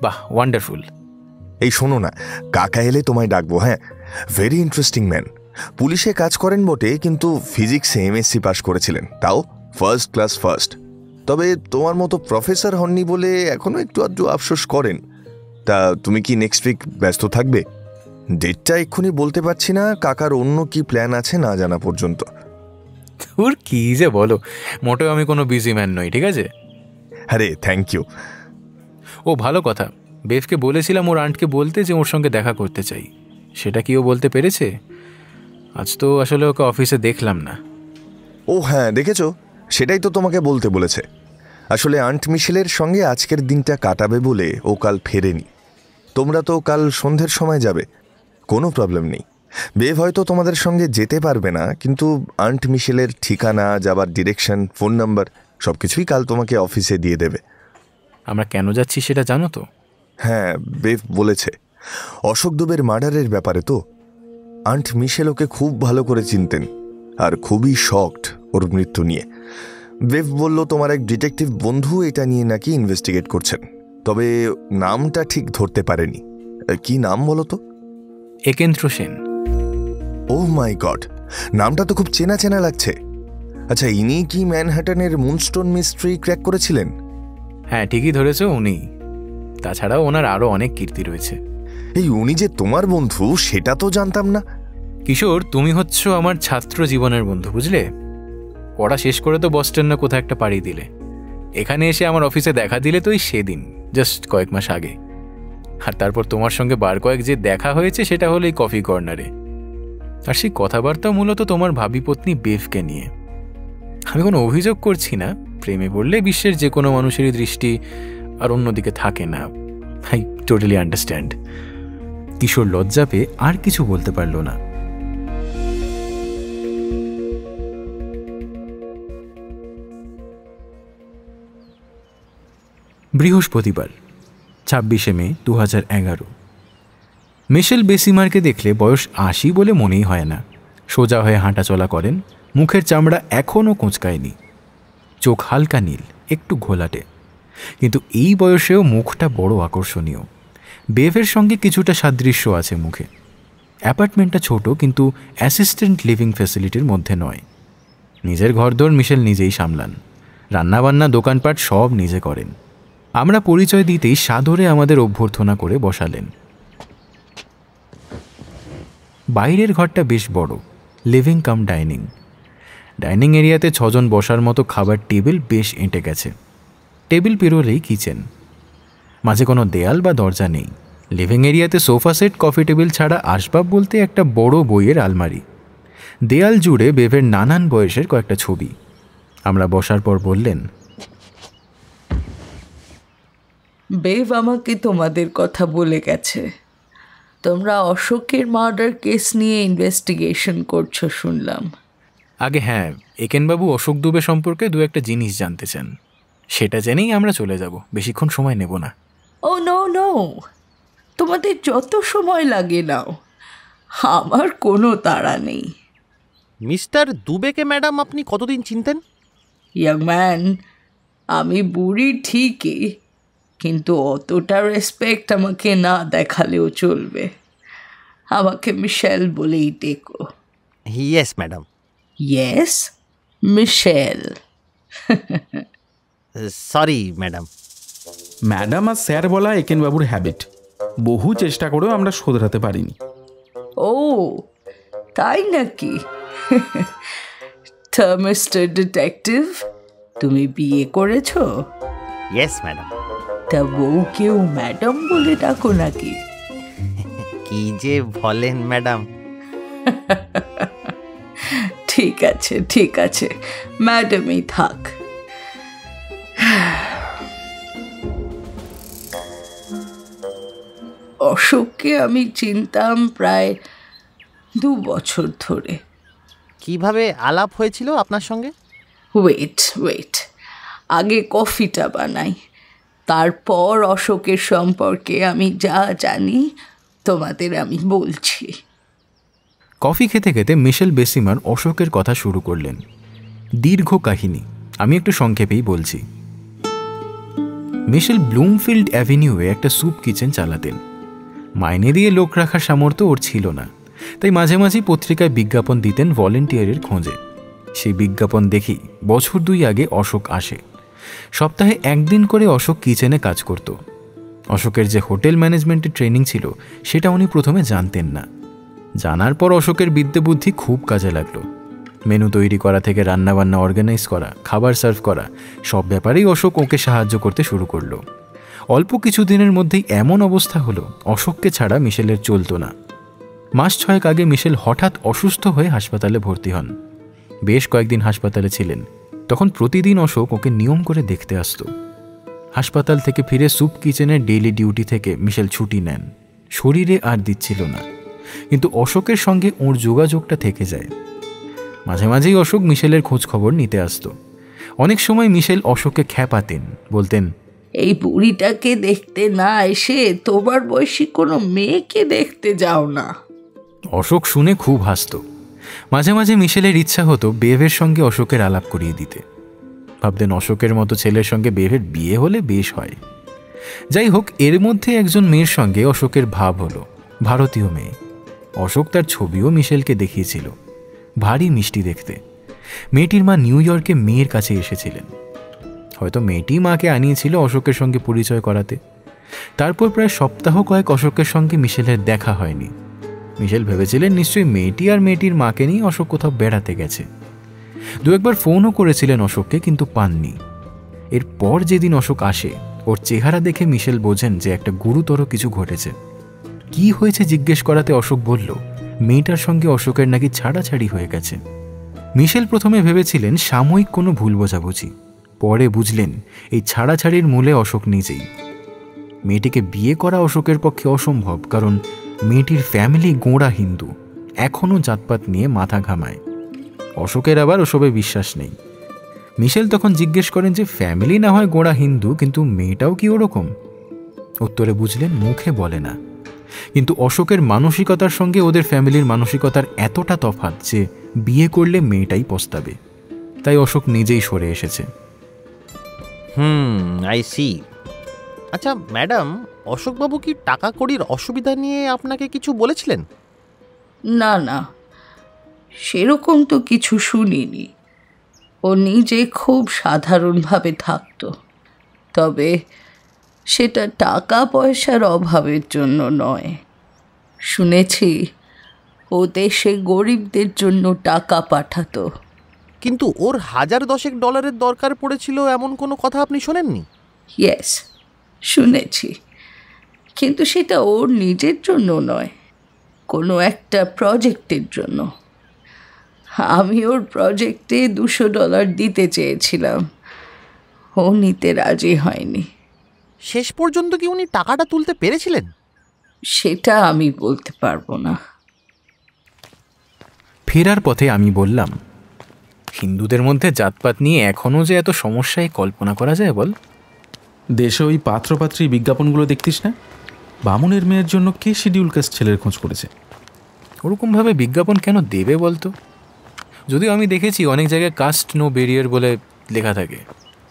বাহ, ওয়ান্ডারফুল। এই শোনো না, কাকা এলে তোমায় ডাকবো। হ্যাঁ, ভেরি ইন্টারেস্টিং ম্যান। পুলিশে কাজ করেন বটে, কিন্তু ফিজিক্সে MSc পাশ করেছিলেন, তাও ফার্স্ট ক্লাস ফার্স্ট। তবে তোমার মতো প্রফেসর হননি বলে এখনো একটু আধটু আফসোস করেন। তা তুমি কি নেক্সট উইক ব্যস্ত থাকবে? ডেটটা এক্ষুনি বলতে পারছি না, কাকার অন্য কি প্ল্যান আছে না জানা পর্যন্ত। তোর কি যে বলো, মোটেও আমি কোনো বিজি ম্যান নই, ঠিক আছে? আরে থ্যাংক ইউ। ও ভালো কথা, বেভকে বলেছিলাম ওর আন্টকে বলতে যে ওর সঙ্গে দেখা করতে চাই। সেটা কি ও বলতে পেরেছে? আজ তো আসলে ওকে অফিসে দেখলাম না। ও হ্যাঁ, দেখেছো, সেটাই তো তোমাকে বলতে বলেছে। আসলে আন্ট মিশেলের সঙ্গে আজকের দিনটা কাটাবে বলে ও কাল ফেরেনি। তোমরা তো কাল সন্ধ্যের সময় যাবে, কোনো প্রবলেম নেই। বেভ হয়তো তোমাদের সঙ্গে যেতে পারবে না, কিন্তু আন্ট মিশেলের ঠিকানা, যাবার ডিরেকশন, ফোন নাম্বার সব কিছুই কাল তোমাকে অফিসে দিয়ে দেবে। আমরা কেন যাচ্ছি সেটা জানো তো? হ্যাঁ, বেভ বলেছে। অশোক দুবের মার্ডারের ব্যাপারে তো। আন্ট মিশেল ওকে খুব ভালো করে চিনতেন আর খুবই শকড ওর মৃত্যু নিয়ে। বেভ বলল তোমার এক ডিটেকটিভ বন্ধু এটা নিয়ে নাকি ইনভেস্টিগেট করছেন, তবে নামটা ঠিক ধরতে পারেনি। কি নাম বলো তো? একেন্দ্র সেন। ও মাই গড, নামটা তো খুব চেনা চেনা লাগছে। আচ্ছা, ইনি কি ম্যানহাটনের মুনস্টোন মিস্ট্রি ক্র্যাক করেছিলেন? হ্যাঁ, ঠিকই ধরেছো, উনি। তাছাড়াও ওনার আরও অনেক কীর্তি রয়েছে। এই উনি যে তোমার বন্ধু সেটা তো জানতাম না। কিশোর, তুমি হচ্ছ আমার ছাত্র জীবনের বন্ধু, বুঝলে? পড়া শেষ করে তো বস্টন না কোথাও একটা পাড়ি দিলে। এখানে এসে আমার অফিসে দেখা দিলে তো সেদিন, জাস্ট কয়েক মাস আগে। আর তারপর তোমার সঙ্গে বার কয়েক যে দেখা হয়েছে সেটা হলো এই কফি কর্নারে। আর সেই কথাবার্তা মূলত তোমার ভাবী পত্নী বেভকে নিয়ে। আমি কোনো অভিযোগ করছি না, প্রেমে পড়লে বিশ্বের যে কোনো মানুষেরই দৃষ্টি আর অন্যদিকে থাকে না। I totally understand. কিশোর লজ্জা পেয়ে আর কিছু বলতে পারল না। বৃহস্পতিবার 26শে মে 2011। মিশেল বেসিমারকে দেখলে বয়স 80 বলে মনেই হয় না। সোজা হয়ে হাঁটাচলা করেন, মুখের চামড়া এখনও কোঁচকায়নি, চোখ হালকা নীল, একটু ঘোলাটে, কিন্তু এই বয়সেও মুখটা বড় আকর্ষণীয়। বেভের সঙ্গে কিছুটা সাদৃশ্য আছে মুখে। অ্যাপার্টমেন্টটা ছোট, কিন্তু অ্যাসিস্ট্যান্ট লিভিং ফ্যাসিলিটির মধ্যে নয়। নিজের ঘরদোর মিশেল নিজেই সামলান, রান্নাবান্না দোকানপাট সব নিজে করেন। আমরা পরিচয় দিতেই সাদরে আমাদের অভ্যর্থনা করে বসালেন। বাইরের ঘরটা বেশ বড়, লিভিং কাম ডাইনিং। ডাইনিং এরিয়াতে 6 জন বসার মতো খাবার টেবিল বেশ এঁটে গেছে। টেবিল পেরোলেই কিচেন। মাঝে কোনো দেয়াল বা দরজা নেই। লিভিং এরিয়াতে সোফা সেট, কফি টেবিল ছাড়া আসবাব বলতে একটা বড় বইয়ের আলমারি। দেয়াল জুড়ে বেভের নানান বয়সের কয়েকটা ছবি। আমরা বসার পর বললেন, বেভ আমাকে তোমাদের কথা বলে গেছে। তোমরা অশোকের মার্ডার কেস নিয়ে ইনভেস্টিগেশন করছো শুনলাম। আগে হ্যাঁ, একেনবাবু অশোক দুবে সম্পর্কে 2-1টা জিনিস জানতে চান। সেটা জেনেই আমরা চলে যাব, বেশিক্ষণ সময় নেব না। ও নো, তোমাদের যত সময় লাগে নাও, আমার কোনো তাড়া নেই। মিস্টার দুবেকে ম্যাডাম আপনি কতদিন চিনতেন? ইয়াং ম্যান, আমি বুড়ি ঠিকই, কিন্তু অতটা রেসপেক্ট আমাকে না দেখালেও চলবে। আমাকে মিশেল বলেই ডেকো। Yes madam. Yes, Michelle. Sorry madam. Madam আর স্যার বলা একেনবাবুর হ্যাবিট। বহু চেষ্টা করেও আমরা শোধরাতে পারিনি। ও তাই নাকি? তা মিস্টার ডিটেকটিভ, তুমি বিয়ে করেছো? Yes madam. তা বউকেও ম্যাডাম বলে ডাকো নাকি? কি যে বলেন ম্যাডাম। ঠিক আছে, ম্যাডামই থাক। অশোককে আমি চিনতাম প্রায় 2 বছর ধরে। কিভাবে আলাপ হয়েছিল আপনার সঙ্গে? ওয়েট, আগে কফিটা বানাই, তারপর অশোকের সম্পর্কে আমি যা জানি তোমাদের আমি বলছি। কফি খেতে খেতে মিশেল বেসিমার অশোকের কথা শুরু করলেন। দীর্ঘ কাহিনী, আমি একটু সংক্ষেপেই বলছি। মিশেল ব্লুমফিল্ড অ্যাভিনিউয়ে একটা স্যুপ কিচেন চালাতেন। মাইনে দিয়ে লোক রাখার সামর্থ্য ওর ছিল না, তাই মাঝে মাঝে পত্রিকায় বিজ্ঞাপন দিতেন ভলেন্টিয়ারের খোঁজে। সেই বিজ্ঞাপন দেখি বছর 2 আগে অশোক আসে। সপ্তাহে 1 দিন করে অশোক কিচেনে কাজ করত। অশোকের যে হোটেল ম্যানেজমেন্টের ট্রেনিং ছিল সেটা উনি প্রথমে জানতেন না। জানার পর অশোকের বিদ্যে বুদ্ধি খুব কাজে লাগলো। মেনু তৈরি করা থেকে রান্নাবান্না অর্গানাইজ করা, খাবার সার্ভ করা, সব ব্যাপারেই অশোক ওকে সাহায্য করতে শুরু করলো। অল্প কিছু দিনের মধ্যেই এমন অবস্থা হলো অশোককে ছাড়া মিশেলের চলতো না। মাস 6 আগে মিশেল হঠাৎ অসুস্থ হয়ে হাসপাতালে ভর্তি হন। বেশ কয়েকদিন হাসপাতালে ছিলেন। তখন প্রতিদিন অশোক ওকে নিয়ম করে দেখতে আসতো। হাসপাতাল থেকে ফিরে স্যুপ কিচেনের ডেইলি ডিউটি থেকে মিশেল ছুটি নেন। শরীরে আর দিচ্ছিল না, কিন্তু অশোকের সঙ্গে ওর যোগাযোগটা থেকে যায়। মাঝে মাঝেই অশোক মিশেলের খোঁজ খবর নিতে আসতো। অনেক সময় মিশেল অশোককে খ্যাপাতেন, বলতেন, এই বুড়িটাকে দেখতে না এসে তোমার বয়সী কোনো মেয়েকে দেখতে যাও না। অশোক শুনে খুব হাসত। মাঝে মাঝে মিশেলের ইচ্ছা হতো বেভের সঙ্গে অশোকের আলাপ করিয়ে দিতে। ভাবতেন অশোকের মতো ছেলের সঙ্গে বেভের বিয়ে হলে বেশ হয়। যাই হোক, এর মধ্যে একজন মেয়ের সঙ্গে অশোকের ভাব হলো, ভারতীয় মেয়ে। অশোক তার ছবিও মিশেলকে দেখিয়েছিল। ভারী মিষ্টি দেখতে। মেয়েটির মা নিউ ইয়র্কে মেয়ের কাছে এসেছিলেন। হয়তো মেয়েটি মাকে আনিয়েছিল অশোকের সঙ্গে পরিচয় করাতে। তারপর প্রায় সপ্তাহ কয়েক অশোকের সঙ্গে মিশেলের দেখা হয়নি। মিশেল ভেবেছিলেন নিশ্চয়ই মেয়েটি আর মেয়েটির মাকে নিয়ে অশোক কোথাও বেড়াতে গেছে। 2-1বার ফোনও করেছিলেন অশোককে, কিন্তু পাননি। এরপর যেদিন অশোক আসে, ওর চেহারা দেখে মিশেল বোঝেন যে একটা গুরুতর কিছু ঘটেছে। কি হয়েছে জিজ্ঞেস করাতে অশোক বলল মেয়েটার সঙ্গে অশোকের নাকি ছাড়াছাড়ি হয়ে গেছে। মিশেল প্রথমে ভেবেছিলেন সাময়িক কোনো ভুল বোঝাবুঝি। পরে বুঝলেন এই ছাড়াছাড়ির মূলে অশোক নিজেই। মেয়েটিকে বিয়ে করা অশোকের পক্ষে অসম্ভব, কারণ মেয়েটির ফ্যামিলি গোঁড়া হিন্দু, এখনও জাতপাত নিয়ে মাথা ঘামায়। অশোকের আবার ওসবে বিশ্বাস নেই। মিশেল তখন জিজ্ঞেস করেন যে ফ্যামিলি না হয় গোঁড়া হিন্দু, কিন্তু মেয়েটাও কি ওরকম? উত্তরে বুঝলেন মুখে বলে না, কিন্তু অশোকের মানসিকতার সঙ্গে ওদের ফ্যামিলির মানসিকতার এতটা তফাৎ যে বিয়ে করলে মেয়েটাই পস্তাবে। তাই অশোক নিজেই সরে এসেছে। I see. আচ্ছা ম্যাডাম, অশোকবাবু কি টাকা কড়ির অসুবিধা নিয়ে আপনাকে কিছু বলেছিলেন? না না, সেরকম তো কিছু শুনিনি। ও নিজে খুব সাধারণভাবে থাকতো, তবে সেটা টাকা পয়সার অভাবের জন্য নয়। শুনেছি ও দেশে গরিবদের জন্য টাকা পাঠাতো। কিন্তু ওর $1000 দরকার পড়েছিল এমন কোনো কথা আপনি শোনেননি? ইয়েস, শুনেছি, কিন্তু সেটা ওর নিজের জন্য নয়, কোনো একটা প্রজেক্টের জন্য। আমি ওর প্রজেক্টে $200 দিতে চেয়েছিলাম, ও নিতে রাজি হয়নি। শেষ পর্যন্ত কি উনি টাকাটা তুলতে পেরেছিলেন? সেটা আমি বলতে পারবো না। ফেরার পথে আমি বললাম, হিন্দুদের মধ্যে জাতপাত নিয়ে এখনও যে এত সমস্যায় কল্পনা করা যায় বল। দেশে ওই পাত্রপাত্রী বিজ্ঞাপনগুলো দেখতিস না? বামুনের মেয়ের জন্য কে শিডিউল কাস্ট ছেলের খোঁজ করেছে? ওরকমভাবে বিজ্ঞাপন কেন দেবে বলতো? যদিও আমি দেখেছি অনেক জায়গায় কাস্ট নো ব্যারিয়ার বলে লেখা থাকে।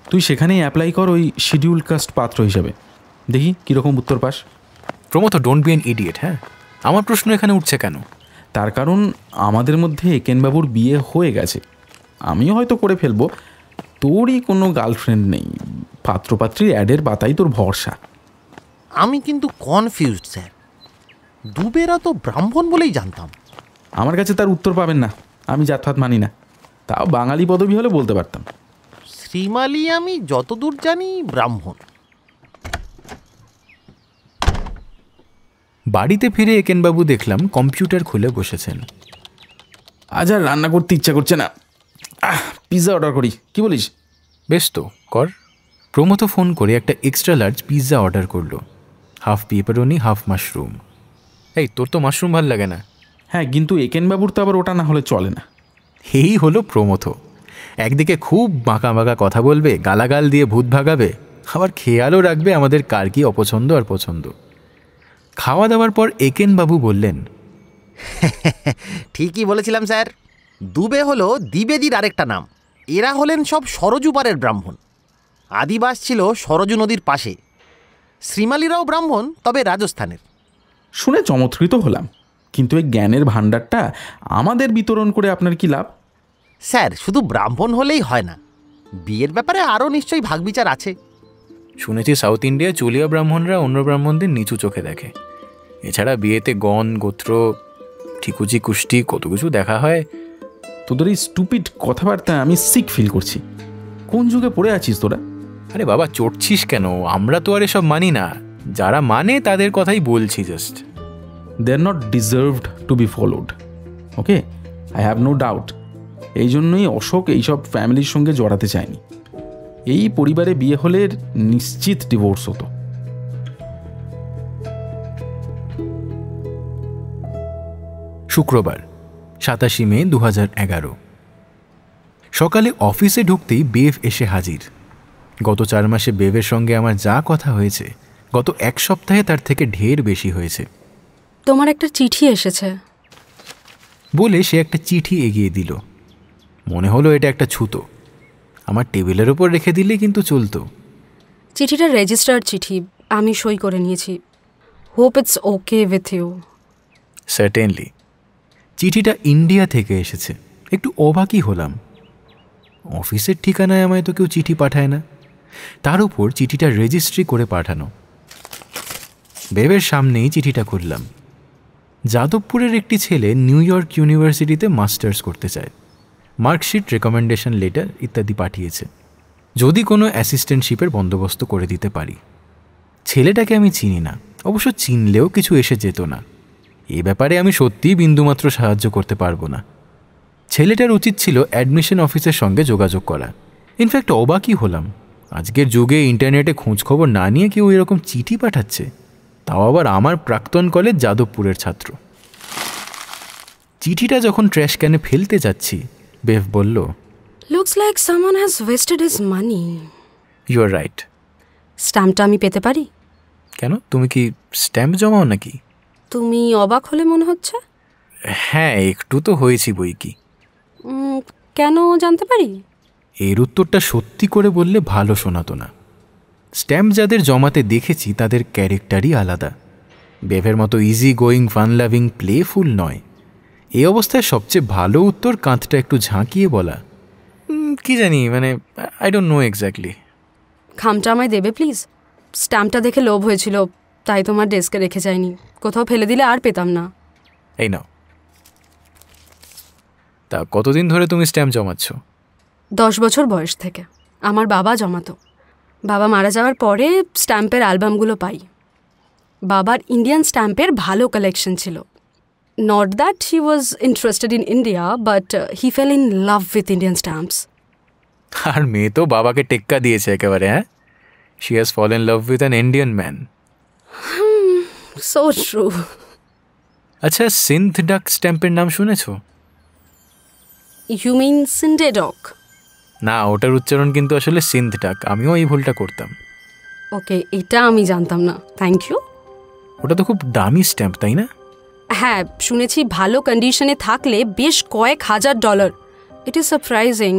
তুই সেখানেই অ্যাপ্লাই কর ওই শিডিউল কাস্ট পাত্র হিসাবে, দেখি কীরকম উত্তর pass. Pramatha, don't be an idiot. হ্যাঁ, আমার প্রশ্ন এখানে উঠছে কেন? তার কারণ আমাদের মধ্যে একেনবাবুর বিয়ে হয়ে গেছে, আমিও হয়তো করে ফেলবো। তোরই কোনো গার্লফ্রেন্ড নেই, পাত্রপাত্রীর অ্যাডের পাতাই তোর ভরসা। আমি কিন্তু কনফিউজড স্যার। দুবেরা তো ব্রাহ্মণ বলেই জানতাম। আমার কাছে তার উত্তর পাবেন না, আমি জাতপাত মানি না। তাও বাঙালি পদবী হলে বলতে পারতাম। শ্রীমালি আমি যতদূর জানি ব্রাহ্মণ। বাড়িতে ফিরে একেনবাবু দেখলাম কম্পিউটার খুলে বসেছেন। আজ আর রান্না করতে ইচ্ছা করছে না, পিৎজা অর্ডার করি, কি বলিস? বেশ তো, কর। প্রমথ ফোন করে একটা এক্সট্রা লার্জ পিৎজা অর্ডার করলো, হাফ পেপারোনি হাফ মাশরুম। এই, তোর তো মাশরুম ভাল লাগে না? হ্যাঁ, কিন্তু একেনবাবুর তো আবার ওটা না হলে চলে না। এই হলো প্রমথ। একদিকে খুব বাঁকা বাঁকা কথা বলবে, গালাগাল দিয়ে ভূত ভাগাবে, আবার খেয়ালও রাখবে আমাদের কার কি অপছন্দ আর পছন্দ। খাওয়া দাওয়ার পর একেনবাবু বললেন, ঠিকই বলেছিলাম স্যার, দুবে হলো দ্বিবেদীর আরেকটা নাম। এরা হলেন সব সরজু পারের ব্রাহ্মণ। আদিবাস ছিল সরজু নদীর পাশে। শ্রীমালিরাও ব্রাহ্মণ, তবে রাজস্থানের। শুনে চমৎকৃত হলাম, কিন্তু এই জ্ঞানের ভাণ্ডারটা আমাদের বিতরণ করে আপনার কি লাভ? স্যার, শুধু ব্রাহ্মণ হলেই হয় না, বিয়ের ব্যাপারে আরও নিশ্চয়ই ভাগবিচার আছে। শুনেছি সাউথ ইন্ডিয়ায় চুলিয়া ব্রাহ্মণরা অন্য ব্রাহ্মণদের নিচু চোখে দেখে। এছাড়া বিয়েতে গণ, গোত্র, ঠিকুচি, কুষ্টি কত কিছু দেখা হয়। তোদের এই স্টুপিড কথাবার্তা আমি সিক ফিল করছি। কোন যুগে পড়ে আছিস তোরা? আরে বাবা, চটছিস কেন? আমরা তো আর এসব মানি না, যারা মানে তাদের কথাই বলছি just. They are not deserved to be followed, okay? I have no doubt. এই জন্যই অশোক এইসব ফ্যামিলির সঙ্গে জড়াতে চায়নি। এই পরিবারে বিয়ে হলে নিশ্চিত ডিভোর্স হতো। শুক্রবার 27 মে 2011 সকালে অফিসে ঢুকতেই বেভ এসে হাজির। গত 4 মাসে বেভের সঙ্গে আমার যা কথা হয়েছে, গত 1 সপ্তাহে তার থেকে ঢের বেশি হয়েছে। তোমার একটা চিঠি এসেছে বলে সে একটা চিঠি এগিয়ে দিল। মনে হলো এটা একটা ছুতো, আমার টেবিলের ওপর রেখে দিলে কিন্তু চলতো। চিঠিটা রেজিস্টার্ড চিঠি, আমি সই করে নিয়েছি। Hope it's okay with you. Certainly. চিঠিটা ইন্ডিয়া থেকে এসেছে। একটু অবাকই হলাম, অফিসের ঠিকানায় আমায় তো কেউ চিঠি পাঠায় না, তার উপর চিঠিটা রেজিস্ট্রি করে পাঠানো। বেবের সামনেই চিঠিটা খুললাম। যাদবপুরের একটি ছেলে নিউ ইয়র্ক ইউনিভার্সিটিতে মাস্টার্স করতে চায়, মার্কশিট, রেকমেন্ডেশন লেটার ইত্যাদি পাঠিয়েছে, যদি কোনো অ্যাসিস্ট্যান্টশিপের বন্দোবস্ত করে দিতে পারি। ছেলেটাকে আমি চিনি না, অবশ্য চিনলেও কিছু এসে যেত না। এ ব্যাপারে আমি সত্যিই বিন্দুমাত্র সাহায্য করতে পারবো না। ছেলেটার উচিত ছিল অ্যাডমিশন অফিসের সঙ্গে যোগাযোগ করা। ইনফ্যাক্ট অবাকই হলাম, আজকের যুগে ইন্টারনেটে খোঁজখবর না নিয়ে কেউ এরকম চিঠি পাঠাচ্ছে, তাও আবার আমার প্রাক্তন কলেজ যাদবপুরের ছাত্র। চিঠিটা যখন ট্র্যাশ ক্যানে ফেলতে যাচ্ছি, বেভ বলল, looks like someone has wasted his money. You are right. স্ট্যাম্পটা আমি পেতে পারি? কেন, তুমি কি স্ট্যাম্প জমাও নাকি? তুমি অবাক হলে মনে হচ্ছে। হ্যাঁ, একটু তো হয়েছি বই কি। কেন জানতে পারি? এর উত্তরটা সত্যি করে বললে ভালো শোনাতো না। স্ট্যাম্প যাদের জমাতে দেখেছি তাদের ক্যারেক্টারই আলাদা। বেভের মতো easy going, fun loving, playful নয়। এই অবস্থায় সবচেয়ে ভালো উত্তর কাঁধটা একটু ঝাঁকিয়ে বলা। কি জানি, মানে আই ডোন্ট নো এক্স্যাক্টলি। খামটা আমায় দেবে প্লিজ? স্ট্যাম্পটা দেখে লোভ হয়েছিল, তাই তোমার ডেস্কে রেখে যাইনি। কোথাও ফেলে দিলে আর পেতাম না। এই নাও। তা কতদিন ধরে তুমি স্ট্যাম্প জমাচ্ছ? 10 বছর বয়স থেকে। আমার বাবা জমাতো। বাবা মারা যাওয়ার পরে স্ট্যাম্পের অ্যালবামগুলো পাই। বাবার ইন্ডিয়ান স্ট্যাম্পের ভালো কালেকশন ছিল। Not that he was interested in India, but he fell in love with Indian stamps. আর মেয়ে তো বাবাকে টেক্কা দিয়েছে একেবারে। হ্যাঁ, she has fall in love with an Indian man. So true. আচ্ছা, সিন্থ ডাক স্ট্যাম্পের নাম শুনেছ? ইউ মিন সিন্ডেডক? না, ওটার উচ্চারণ কিন্তু আসলে সিন্থ ডাক। আমিও এই ভুলটা করতাম। ওকে, এটা আমি জানতাম না। Thank you. ওটা তো খুব দামি স্ট্যাম্প, তাই না? হ্যাঁ, শুনেছি ভালো কন্ডিশনে থাকলে বেশ কয়েক $1000। It is surprising.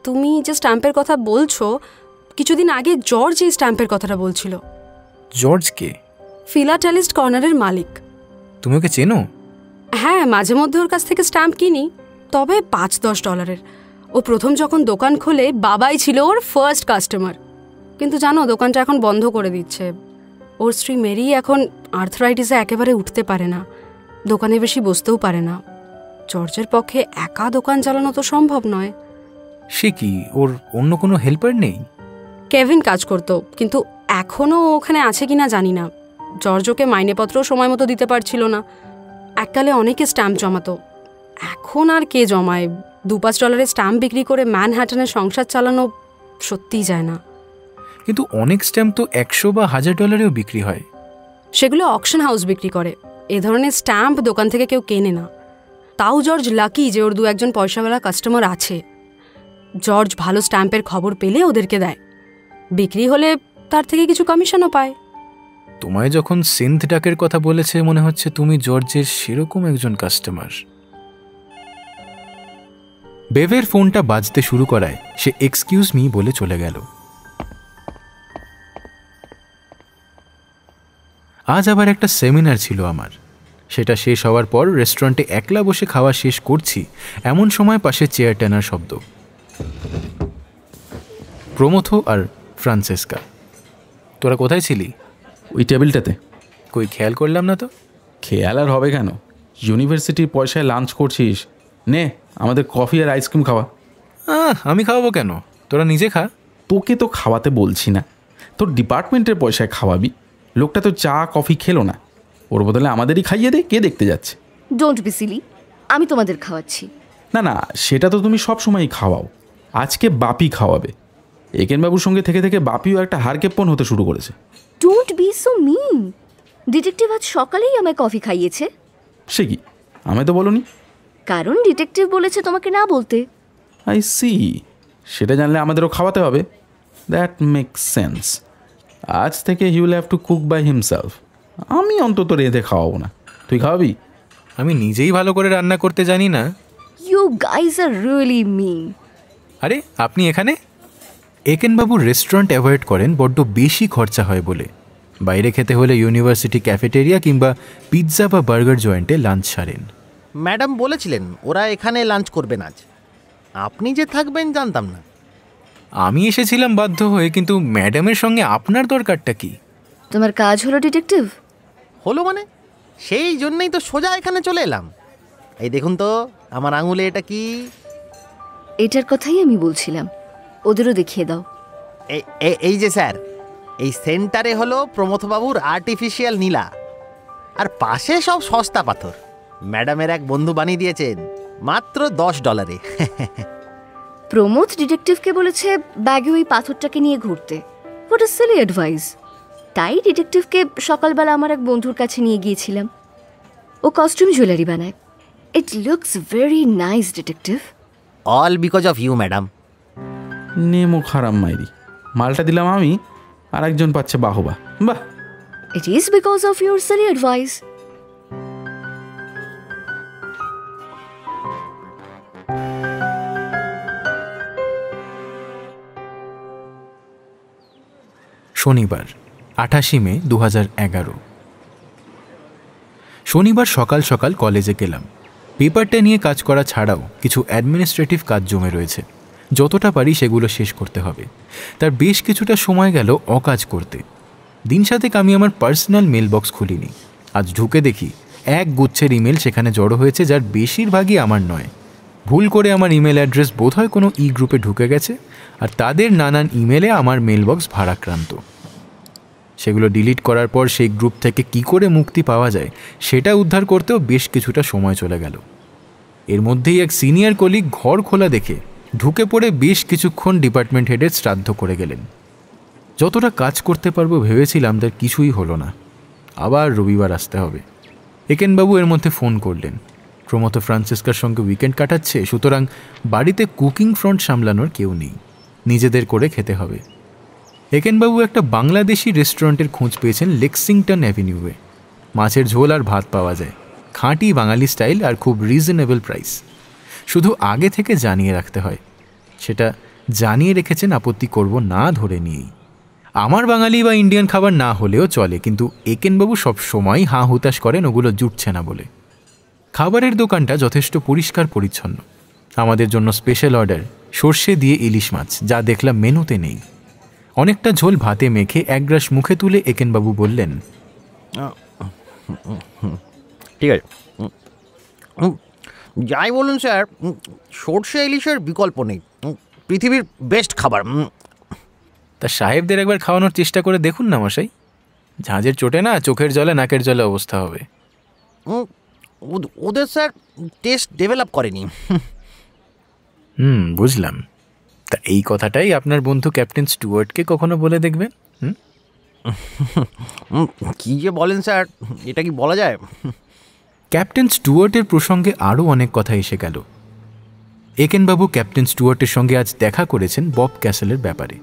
তুমি যে স্ট্যাম্পের কথা বলছো, কিছুদিন আগে জর্জ এই স্ট্যাম্পের কথাটা বলছিল। জর্জ কে? ফিলাটেলিস্ট কর্নারের মালিক। তুমি ওকে চেনো? হ্যাঁ, মাঝে মধ্যে ওর কাছ থেকে স্ট্যাম্প কিনি, তবে $5-10। ও প্রথম যখন দোকান খোলে বাবাই ছিল ওর ফার্স্ট কাস্টমার। কিন্তু জানো, দোকানটা এখন বন্ধ করে দিচ্ছে। ওর স্ত্রী মেরি এখন আর্থরাইটিসে একেবারে উঠতে পারে না, দোকানে বেশি বসতেও পারে না। জর্জের পক্ষে একা দোকান চালানো তো সম্ভব নয়। সে কি, ওর অন্য কোনো হেল্পার নেই? কেভিন কাজ করতো, কিন্তু এখনও ওখানে আছে কিনা জানি না। জর্জ ওকে মাইনেপত্রও সময় মতো দিতে পারছিল না। এককালে অনেকে স্ট্যাম্প জমাতো, এখন আর কে জমায়? $2-5 স্ট্যাম্প বিক্রি করে ম্যানহাটনের সংসার চালানো সত্যিই যায় না। কিন্তু অনেক স্ট্যাম্প তো $100 বা $1000 বিক্রি হয়। সেগুলো অকশন হাউস বিক্রি করে। এ ধরনের স্ট্যাম্প দোকান থেকে কেউ কেনে না। তাও জর্জ লাকি যে ওর 2-1 পয়সাওয়ালা কাস্টমার আছে। জর্জ ভালো স্ট্যাম্পের খবর পেলে ওদেরকে দেয়, বিক্রি হলে তার থেকে কিছু কমিশনও পায়। তোমায় যখন সিন্থ ডাকের কথা বলেছে, মনে হচ্ছে তুমি জর্জের সেরকম একজন কাস্টমার। বেভের ফোনটা বাজতে শুরু করায় সে এক্সকিউজ মি বলে চলে গেল। আজ আবার একটা সেমিনার ছিল আমার। সেটা শেষ হওয়ার পর রেস্টুরেন্টে একলা বসে খাওয়া শেষ করছি, এমন সময় পাশে চেয়ার টানার শব্দ। প্রমথ আর ফ্রান্সেসকা। তোরা কোথায় ছিলি? ওই টেবিলটাতে। কই, খেয়াল করলাম না তো। খেয়াল আর হবে কেন, ইউনিভার্সিটির পয়সায় লাঞ্চ করছিস। নে, আমাদের কফি আর আইসক্রিম খাওয়া। আমি খাওয়াবো কেন? তোরা নিজে খা। তোকে তো খাওয়াতে বলছি না, তোর ডিপার্টমেন্টের পয়সায় খাওয়াবি। লোকটা তো চা কফি খেলো না, ওর বদলে আমাদেরই খাইয়ে দে। কে দেখতে যাচ্ছে? ডোন্ট বি সিলি, আমি তোমাদের খাওয়াচ্ছি। না না, সেটা তো তুমি সব সময়ই খাওয়াও। আজকে বাপি খাওয়াবে। একেনবাবুর সঙ্গে থেকে থেকে বাপিও একটা হারকেপ্পন হতে শুরু করেছে। Don't be so mean. Detective আজ সকালেই আমায় কফি খাইয়েছে। সে কি, আমায় তো বলনি। কারণ ডিটেকটিভ বলেছে তোমাকে না বলতে। আই সি, সেটা জানলে আমাদেরও খাওয়াতে হবে। That makes sense. আজ থেকে he will have to cook by himself. আমি অন্তত রেঁধে খাওয়াবো না। তুই খাওয়াবি? আমি নিজেই ভালো করে রান্না করতে জানি না। ইউ গাইজ আর রিয়েলি মিন। আরে, আপনি এখানে? একেনবাবু রেস্টুরেন্ট অ্যাভয়েড করেন বড্ড বেশি খরচা হয় বলে। বাইরে খেতে হলে ইউনিভার্সিটি ক্যাফেটেরিয়া কিংবা পিৎজা বা বার্গার জয়েন্টে লাঞ্চ সারেন। ম্যাডাম বলেছিলেন ওরা এখানে লাঞ্চ করবেন আজ। আপনি যে থাকবেন জানতাম না। আমি এসেছিলাম বাধ্য হয়ে, কিন্তু ম্যাডামের সঙ্গে আপনার দরকারটা কি? তোমার কাজ হলো ডিটেকটিভ? হলো মানে? সেই জন্যই তো সোজা এখানে চলে এলাম। এই দেখুন তো আমার আঙুলে এটা কি? এটার কথাই আমি বলছিলাম, ওদেরও দেখিয়ে দাও। এই যে স্যার, এই সেন্টারে হলো প্রমথবাবুর আর্টিফিশিয়াল নীলা, আর পাশে সব সস্তা পাথর। ম্যাডামের এক বন্ধু বানিয়ে দিয়েছেন মাত্র $10। প্রমোদ ডিটেকটিভকে বলেছে ব্যাগে ওই পাথরটাকে নিয়ে ঘুরতে। What a Seely advice. তাই ডিটেকটিভকে সকালবেলা আমার এক বন্ধুর কাছে নিয়ে গিয়েছিলাম। ও কস্টিউম জুয়েলারি বানায়। It looks very nice detective. All because of you madam. নেমো খারাপ মাইরি। মালটা দিলাম আমি, আর একজন পাচ্ছে বাহবা। বাহ, It is because of your silly advice. শনিবার 28 মে 2011। শনিবার সকাল সকাল কলেজে গেলাম। পেপারটা নিয়ে কাজ করা ছাড়াও কিছু অ্যাডমিনিস্ট্রেটিভ কাজ জমে রয়েছে, যতটা পারি সেগুলো শেষ করতে হবে। তার বেশ কিছুটা সময় গেল অকাজ করতে। দিন সাতেক আমি আমার পার্সোনাল মেলবক্স খুলিনি। আজ ঢুকে দেখি এক গুচ্ছের ইমেল সেখানে জড়ো হয়েছে, যার বেশিরভাগই আমার নয়। ভুল করে আমার ইমেল অ্যাড্রেস বোধহয় কোনো গ্রুপে ঢুকে গেছে, আর তাদের নানান ইমেলে আমার মেলবক্স ভারাক্রান্ত। সেগুলো ডিলিট করার পর সেই গ্রুপ থেকে কি করে মুক্তি পাওয়া যায় সেটা উদ্ধার করতেও বেশ কিছুটা সময় চলে গেল। এর মধ্যেই এক সিনিয়র কলিগ ঘর খোলা দেখে ঢুকে পড়ে বেশ কিছুক্ষণ ডিপার্টমেন্ট হেডের শ্রাদ্ধ করে গেলেন। যতটা কাজ করতে পারবো ভেবেছিলাম, তার কিছুই হলো না। আবার রবিবার আসতে হবে। একেনবাবু এর মধ্যে ফোন করলেন। প্রমথ ফ্রান্সিসকার সঙ্গে উইকেন্ড কাটাচ্ছে, সুতরাং বাড়িতে কুকিং ফ্রন্ট সামলানোর কেউ নেই, নিজেদের করে খেতে হবে। একেনবাবু একটা বাংলাদেশি রেস্টুরেন্টের খোঁজ পেয়েছেন লেক্সিংটন অ্যাভিনিউয়ে। মাছের ঝোল আর ভাত পাওয়া যায়, খাঁটি বাঙালি স্টাইল আর খুব রিজনেবল প্রাইস। শুধু আগে থেকে জানিয়ে রাখতে হয়। সেটা জানিয়ে রেখেছেন আপত্তি করব না ধরে নিয়েই। আমার বাঙালি বা ইন্ডিয়ান খাবার না হলেও চলে, কিন্তু একেনবাবু সব সময় হাঁ হুতাশ করেন ওগুলো জুটছে না বলে। খাবারের দোকানটা যথেষ্ট পরিষ্কার পরিচ্ছন্ন। আমাদের জন্য স্পেশাল অর্ডার সর্ষে দিয়ে ইলিশ মাছ, যা দেখলাম মেনুতে নেই। অনেকটা ঝোল ভাতে মেখে এক গ্রাস মুখে তুলে একেনবাবু বললেন, ঠিক আছে, যাই বলুন স্যার, সর্ষে ইলিশের বিকল্প নেই, পৃথিবীর বেস্ট খাবার। তা সাহেবদের একবার খাওয়ানোর চেষ্টা করে দেখুন না মশাই। ঝাঁঝের চোটে না চোখের জলে নাকের জলে অবস্থা হবে। ওদের স্যার টেস্ট ডেভেলপ করেনি। বুঝলাম। তা এই কথাটাই আপনার বন্ধু ক্যাপ্টেন স্টুয়ার্টকে কখনো বলে দেখবেন। কি যে বলেন স্যার, এটা কি বলা যায়? ক্যাপ্টেন স্টুয়ার্টের প্রসঙ্গে আরও অনেক কথা এসে গেল। একেনবাবু ক্যাপ্টেন স্টুয়ার্টের সঙ্গে আজ দেখা করেছেন বব ক্যাসেলের ব্যাপারে।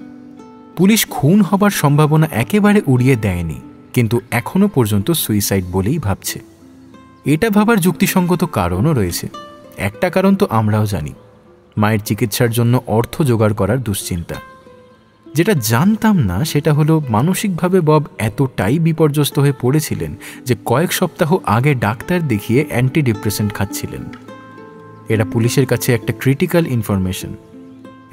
পুলিশ খুন হবার সম্ভাবনা একেবারে উড়িয়ে দেয়নি, কিন্তু এখনও পর্যন্ত সুইসাইড বলেই ভাবছে। এটা ভাবার যুক্তিসঙ্গত কারণও রয়েছে। একটা কারণ তো আমরাও জানি, মায়ের চিকিৎসার জন্য অর্থ জোগাড় করার দুশ্চিন্তা। যেটা জানতাম না সেটা হলো মানসিকভাবে বব এতটাই বিপর্যস্ত হয়ে পড়েছিলেন যে কয়েক সপ্তাহ আগে ডাক্তার দেখিয়ে অ্যান্টি ডিপ্রেসেন্ট খাচ্ছিলেন। এটা পুলিশের কাছে একটা ক্রিটিক্যাল ইনফরমেশন।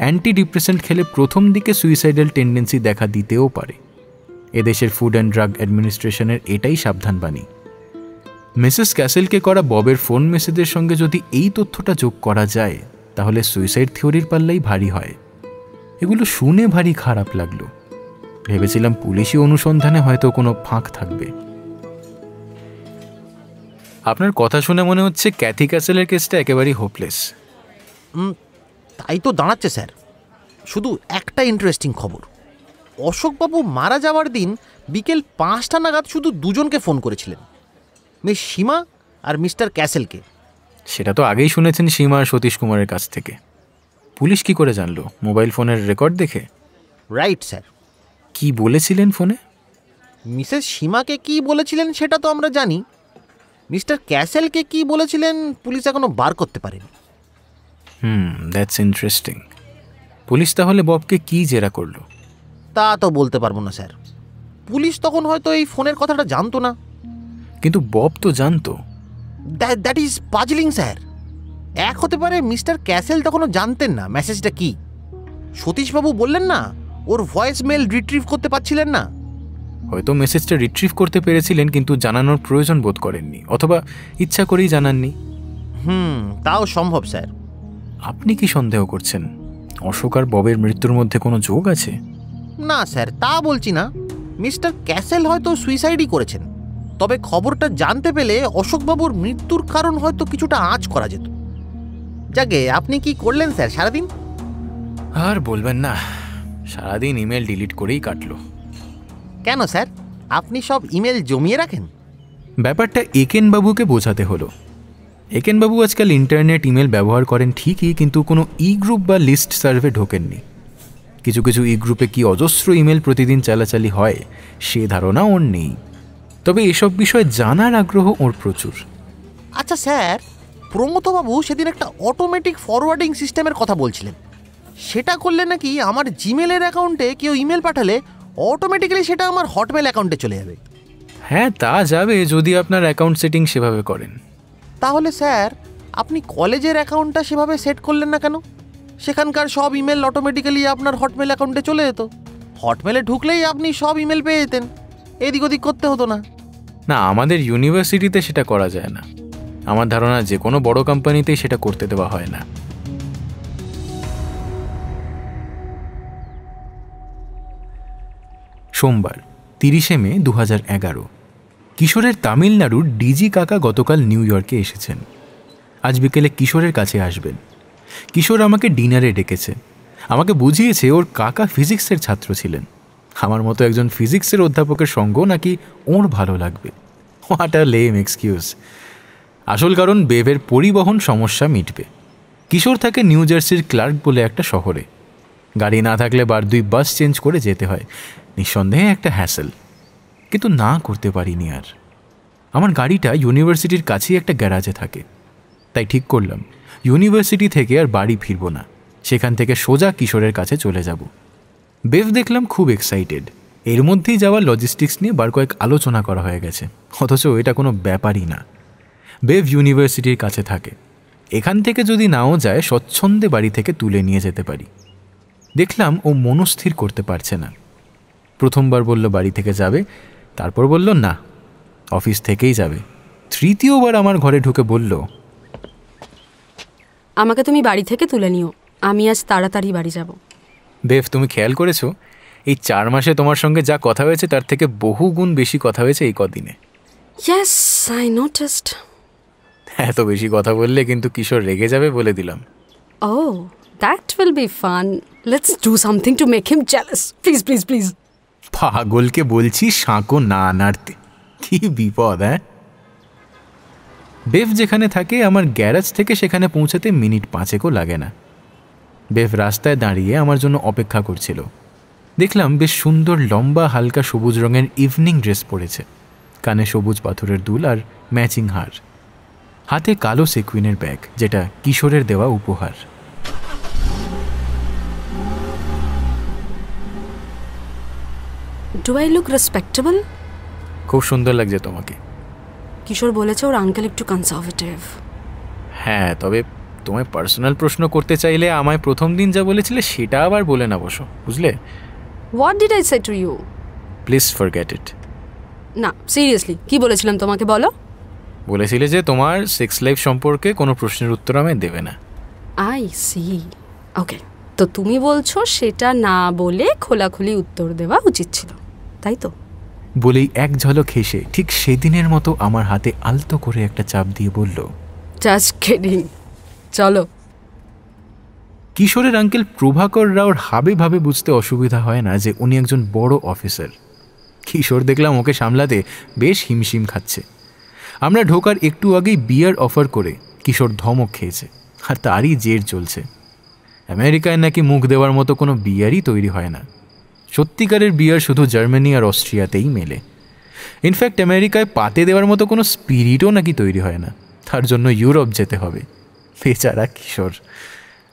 অ্যান্টি ডিপ্রেসেন্ট খেলে প্রথম দিকে সুইসাইডাল টেন্ডেন্সি দেখা দিতেও পারে। এদেশের ফুড অ্যান্ড ড্রাগ অ্যাডমিনিস্ট্রেশনের এটাই সাবধানবাণী। মিসেস ক্যাসেলকে করা ববের ফোন মেসেজের সঙ্গে যদি এই তথ্যটা যোগ করা যায়, তাহলে সুইসাইড থিওরির পাল্লাই ভারী হয়। এগুলো শুনে ভারী খারাপ লাগলো। ভেবেছিলাম পুলিশি অনুসন্ধানে হয়তো কোনো ফাঁক থাকবে। আপনার কথা শুনে মনে হচ্ছে ক্যাথি ক্যাসেলের কেসটা একেবারেই হোপলেস। তাই তো দাঁড়াচ্ছে স্যার। শুধু একটা ইন্টারেস্টিং খবর, অশোকবাবু মারা যাওয়ার দিন বিকেল 5টা নাগাদ শুধু দুজনকে ফোন করেছিলেন, মিস সীমা আর মিস্টার ক্যাসেলকে। সেটা তো আগেই শুনেছেন সীমা আর সতীশ কুমারের কাছ থেকে। পুলিশ কি করে জানলো? মোবাইল ফোনের রেকর্ড দেখে? Right sir. কি বলেছিলেন ফোনে? মিসেস সীমাকে কি বলেছিলেন সেটা তো আমরা জানি। মিস্টার ক্যাসেলকে কি বলেছিলেন পুলিশ এখনো বার করতে পারেনি। That's interesting. পুলিশ তাহলে ববকে কি জেরা করলো? তা তো বলতে পারবো না স্যার। পুলিশ তখন হয়তো এই ফোনের কথাটা জানতো না। কিন্তু বব তো জানতো। That is puzzling sir. এক হতে পারে মিস্টার ক্যাসেল তখনও জানতেন না মেসেজটা কি। সতীশবাবু বললেন না ওর ভয়েস মেল রিট্রিভ করতে পারছিলেন না। হয়তো মেসেজটা রিট্রিভ করতে পেরেছিলেন, কিন্তু জানানোর প্রয়োজন বোধ করেননি, অথবা ইচ্ছা করেই জানাননি। তাও সম্ভব স্যার। আপনি কি সন্দেহ করছেন অশোক আর ববের মৃত্যুর মধ্যে কোনো যোগ আছে? না স্যার, তা বলছি না। মিস্টার ক্যাসেল হয়তো সুইসাইডই করেছেন, তবে খবরটা জানতে পেলে অশোকবাবুর মৃত্যুর কারণ হয়তো কিছুটা আঁচ করা যেত। যাকে আপনি কি করলেন স্যার সারাদিন? আর বলবেন না, সারাদিন ইমেল ডিলিট করেই কাটলো। কেন স্যার, আপনি সব ইমেল জমিয়ে রাখেন? ব্যাপারটা একেনবাবুকে বোঝাতে হলো। একেনবাবু আজকাল ইন্টারনেট ইমেল ব্যবহার করেন ঠিকই, কিন্তু কোনো গ্রুপ বা লিস্ট সার্ভে ঢোকেননি। কিছু কিছু গ্রুপে কি অজস্র ইমেল প্রতিদিন চালাচালি হয় সে ধারণা ওর নেই। তবে এসব বিষয়ে জানার আগ্রহ ওর প্রচুর। আচ্ছা স্যার, প্রমথবাবু সেদিন একটা অটোমেটিক ফরওয়ার্ডিং সিস্টেমের কথা বলছিলেন, সেটা করলে নাকি আমার জিমেলের অ্যাকাউন্টে কেউ ইমেল পাঠালে অটোমেটিক্যালি সেটা আমার হটমেল অ্যাকাউন্টে চলে যাবে। হ্যাঁ, তা যাবে যদি আপনার অ্যাকাউন্ট সেটিং সেভাবে করেন। তাহলে স্যার আপনি কলেজের অ্যাকাউন্টটা সেভাবে সেট করলেন না কেন? সেখানকার সব ইমেল অটোমেটিক্যালি আপনার হটমেল অ্যাকাউন্টে চলে যেত, হটমেলে ঢুকলেই আপনি সব ইমেল পেয়ে যেতেন, এদিক ওদিক করতে হতো না। না, আমাদের ইউনিভার্সিটিতে সেটা করা যায় না। আমার ধারণা যে কোনো বড় কোম্পানিতেই সেটা করতে দেওয়া হয় না। সোমবার 30শে মে 2011। কিশোরের তামিলনাড়ুর ডিজি কাকা গতকাল নিউ ইয়র্কে এসেছেন। আজ বিকেলে কিশোরের কাছে আসবেন। কিশোর আমাকে ডিনারে ডেকেছে। আমাকে বুঝিয়েছে ওর কাকা ফিজিক্সের ছাত্র ছিলেন। আমার মতো একজন ফিজিক্সের অধ্যাপকের সঙ্গ নাকি ওর ভালো লাগবে। What a lame excuse. আসল কারণ বেভের পরিবহন সমস্যা মিটবে। কিশোর থাকে নিউ জার্সির ক্লার্ক বলে একটা শহরে। গাড়ি না থাকলে বার 2 বাস চেঞ্জ করে যেতে হয়। নিঃসন্দেহে একটা হ্যাসেল, কিন্তু না করতে পারিনি আর। আমার গাড়িটা ইউনিভার্সিটির কাছেই একটা গ্যারাজে থাকে, তাই ঠিক করলাম ইউনিভার্সিটি থেকে আর বাড়ি ফিরব না, সেখান থেকে সোজা কিশোরের কাছে চলে যাব। বেভ দেখলাম খুব এক্সাইটেড। এর মধ্যেই যাওয়ার লজিস্টিক্স নিয়ে বার কয়েক আলোচনা করা হয়ে গেছে, অথচ এটা কোনো ব্যাপারই না। বেভ ইউনিভার্সিটির কাছে থাকে, এখান থেকে যদি নাও যায় স্বচ্ছন্দে বাড়ি থেকে তুলে নিয়ে যেতে পারি। দেখলাম ও মনস্থির করতে পারছে না। প্রথমবার বলল বাড়ি থেকে যাবে, তারপর বলল না অফিস থেকেই যাবে। তৃতীয়বার আমার ঘরে ঢুকে বলল, আমাকে তুমি বাড়ি থেকে তুলে নিও, আমি আজ তাড়াতাড়ি বাড়ি যাব। বেভ, তুমি খেয়াল করেছো এই 4 মাসে তোমার সঙ্গে যা কথা হয়েছে তার থেকে বহু গুণ বেশি কথা হয়েছে এই কদিনে? Yes, I noticed. এত বেশি কথা বললে কিন্তু কিশোর রেগে যাবে বলে দিলাম। Oh, that will be fun. Let's do something to make him jealous. Please, please, please. পাগলকে বলছি সাঁকো না নাড়তে, কি বিপদ। হ্যাঁ, বেভ যেখানে থাকে আমার গ্যারাজ থেকে সেখানে পৌঁছাতে মিনিট 5 লাগে না। বেভ রাস্তায় দাঁড়িয়ে আমার জন্য অপেক্ষা করছিল। দেখলাম বেশ সুন্দর লম্বা হালকা সবুজ রঙের ইভিনিং ড্রেস পরেছে, কানে সবুজ পাথরের দুল আর ম্যাচিং হার, হাতে কালো সেকুইনের ব্যাগ, যেটা কিশোরের দেওয়া উপহার। Do I look respectable? খুব সুন্দর লাগছে তোমাকে। কিশোর বলেছে ওর আঙ্কেল একটু কনজারভেটিভ। হ্যাঁ, তবে তোমায় পার্সোনাল প্রশ্ন করতে চাইলে আমায় প্রথম দিন যা বলেছিলে সেটা আবার বলে না বসো, বুঝলে? What did I say to you? Please forget it. না, সিরিয়াসলি কি বলেছিলাম তোমাকে বলো? বলেছিলে যে তোমার সেক্স লাইফ সম্পর্কে কোনো প্রশ্নের উত্তর আমায় দেবে না। আই সি, ওকে। তো তুমি বলছো সেটা না বলে খোলাখুলি উত্তর দেওয়া উচিত ছিল, তাই তো? বলেই এক ঝলক হেসে ঠিক সেদিনের মতো আমার হাতে আলতো করে একটা চাপ দিয়ে বলল, জাস্ট কিডিং, চলো। কিশোরের আঙ্কেল প্রভাকর রাওর হাবে ভাবে বুঝতে অসুবিধা হয় না যে উনি একজন বড় অফিসার। কিশোর দেখলাম ওকে সামলাতে বেশ হিমশিম খাচ্ছে। আমরা ঢোকার একটু আগেই বিয়ার অফার করে কিশোর ধমক খেয়েছে, আর তারই জের চলছে। আমেরিকায় নাকি মুখ দেওয়ার মতো কোনো বিয়ারই তৈরি হয় না। সত্যিকারের বিয়ার শুধু জার্মানি আর অস্ট্রিয়াতেই মেলে। ইনফ্যাক্ট আমেরিকায় পাতে দেওয়ার মতো কোনো স্পিরিটও নাকি তৈরি হয় না, তার জন্য ইউরোপ যেতে হবে। বেচারা কিশোর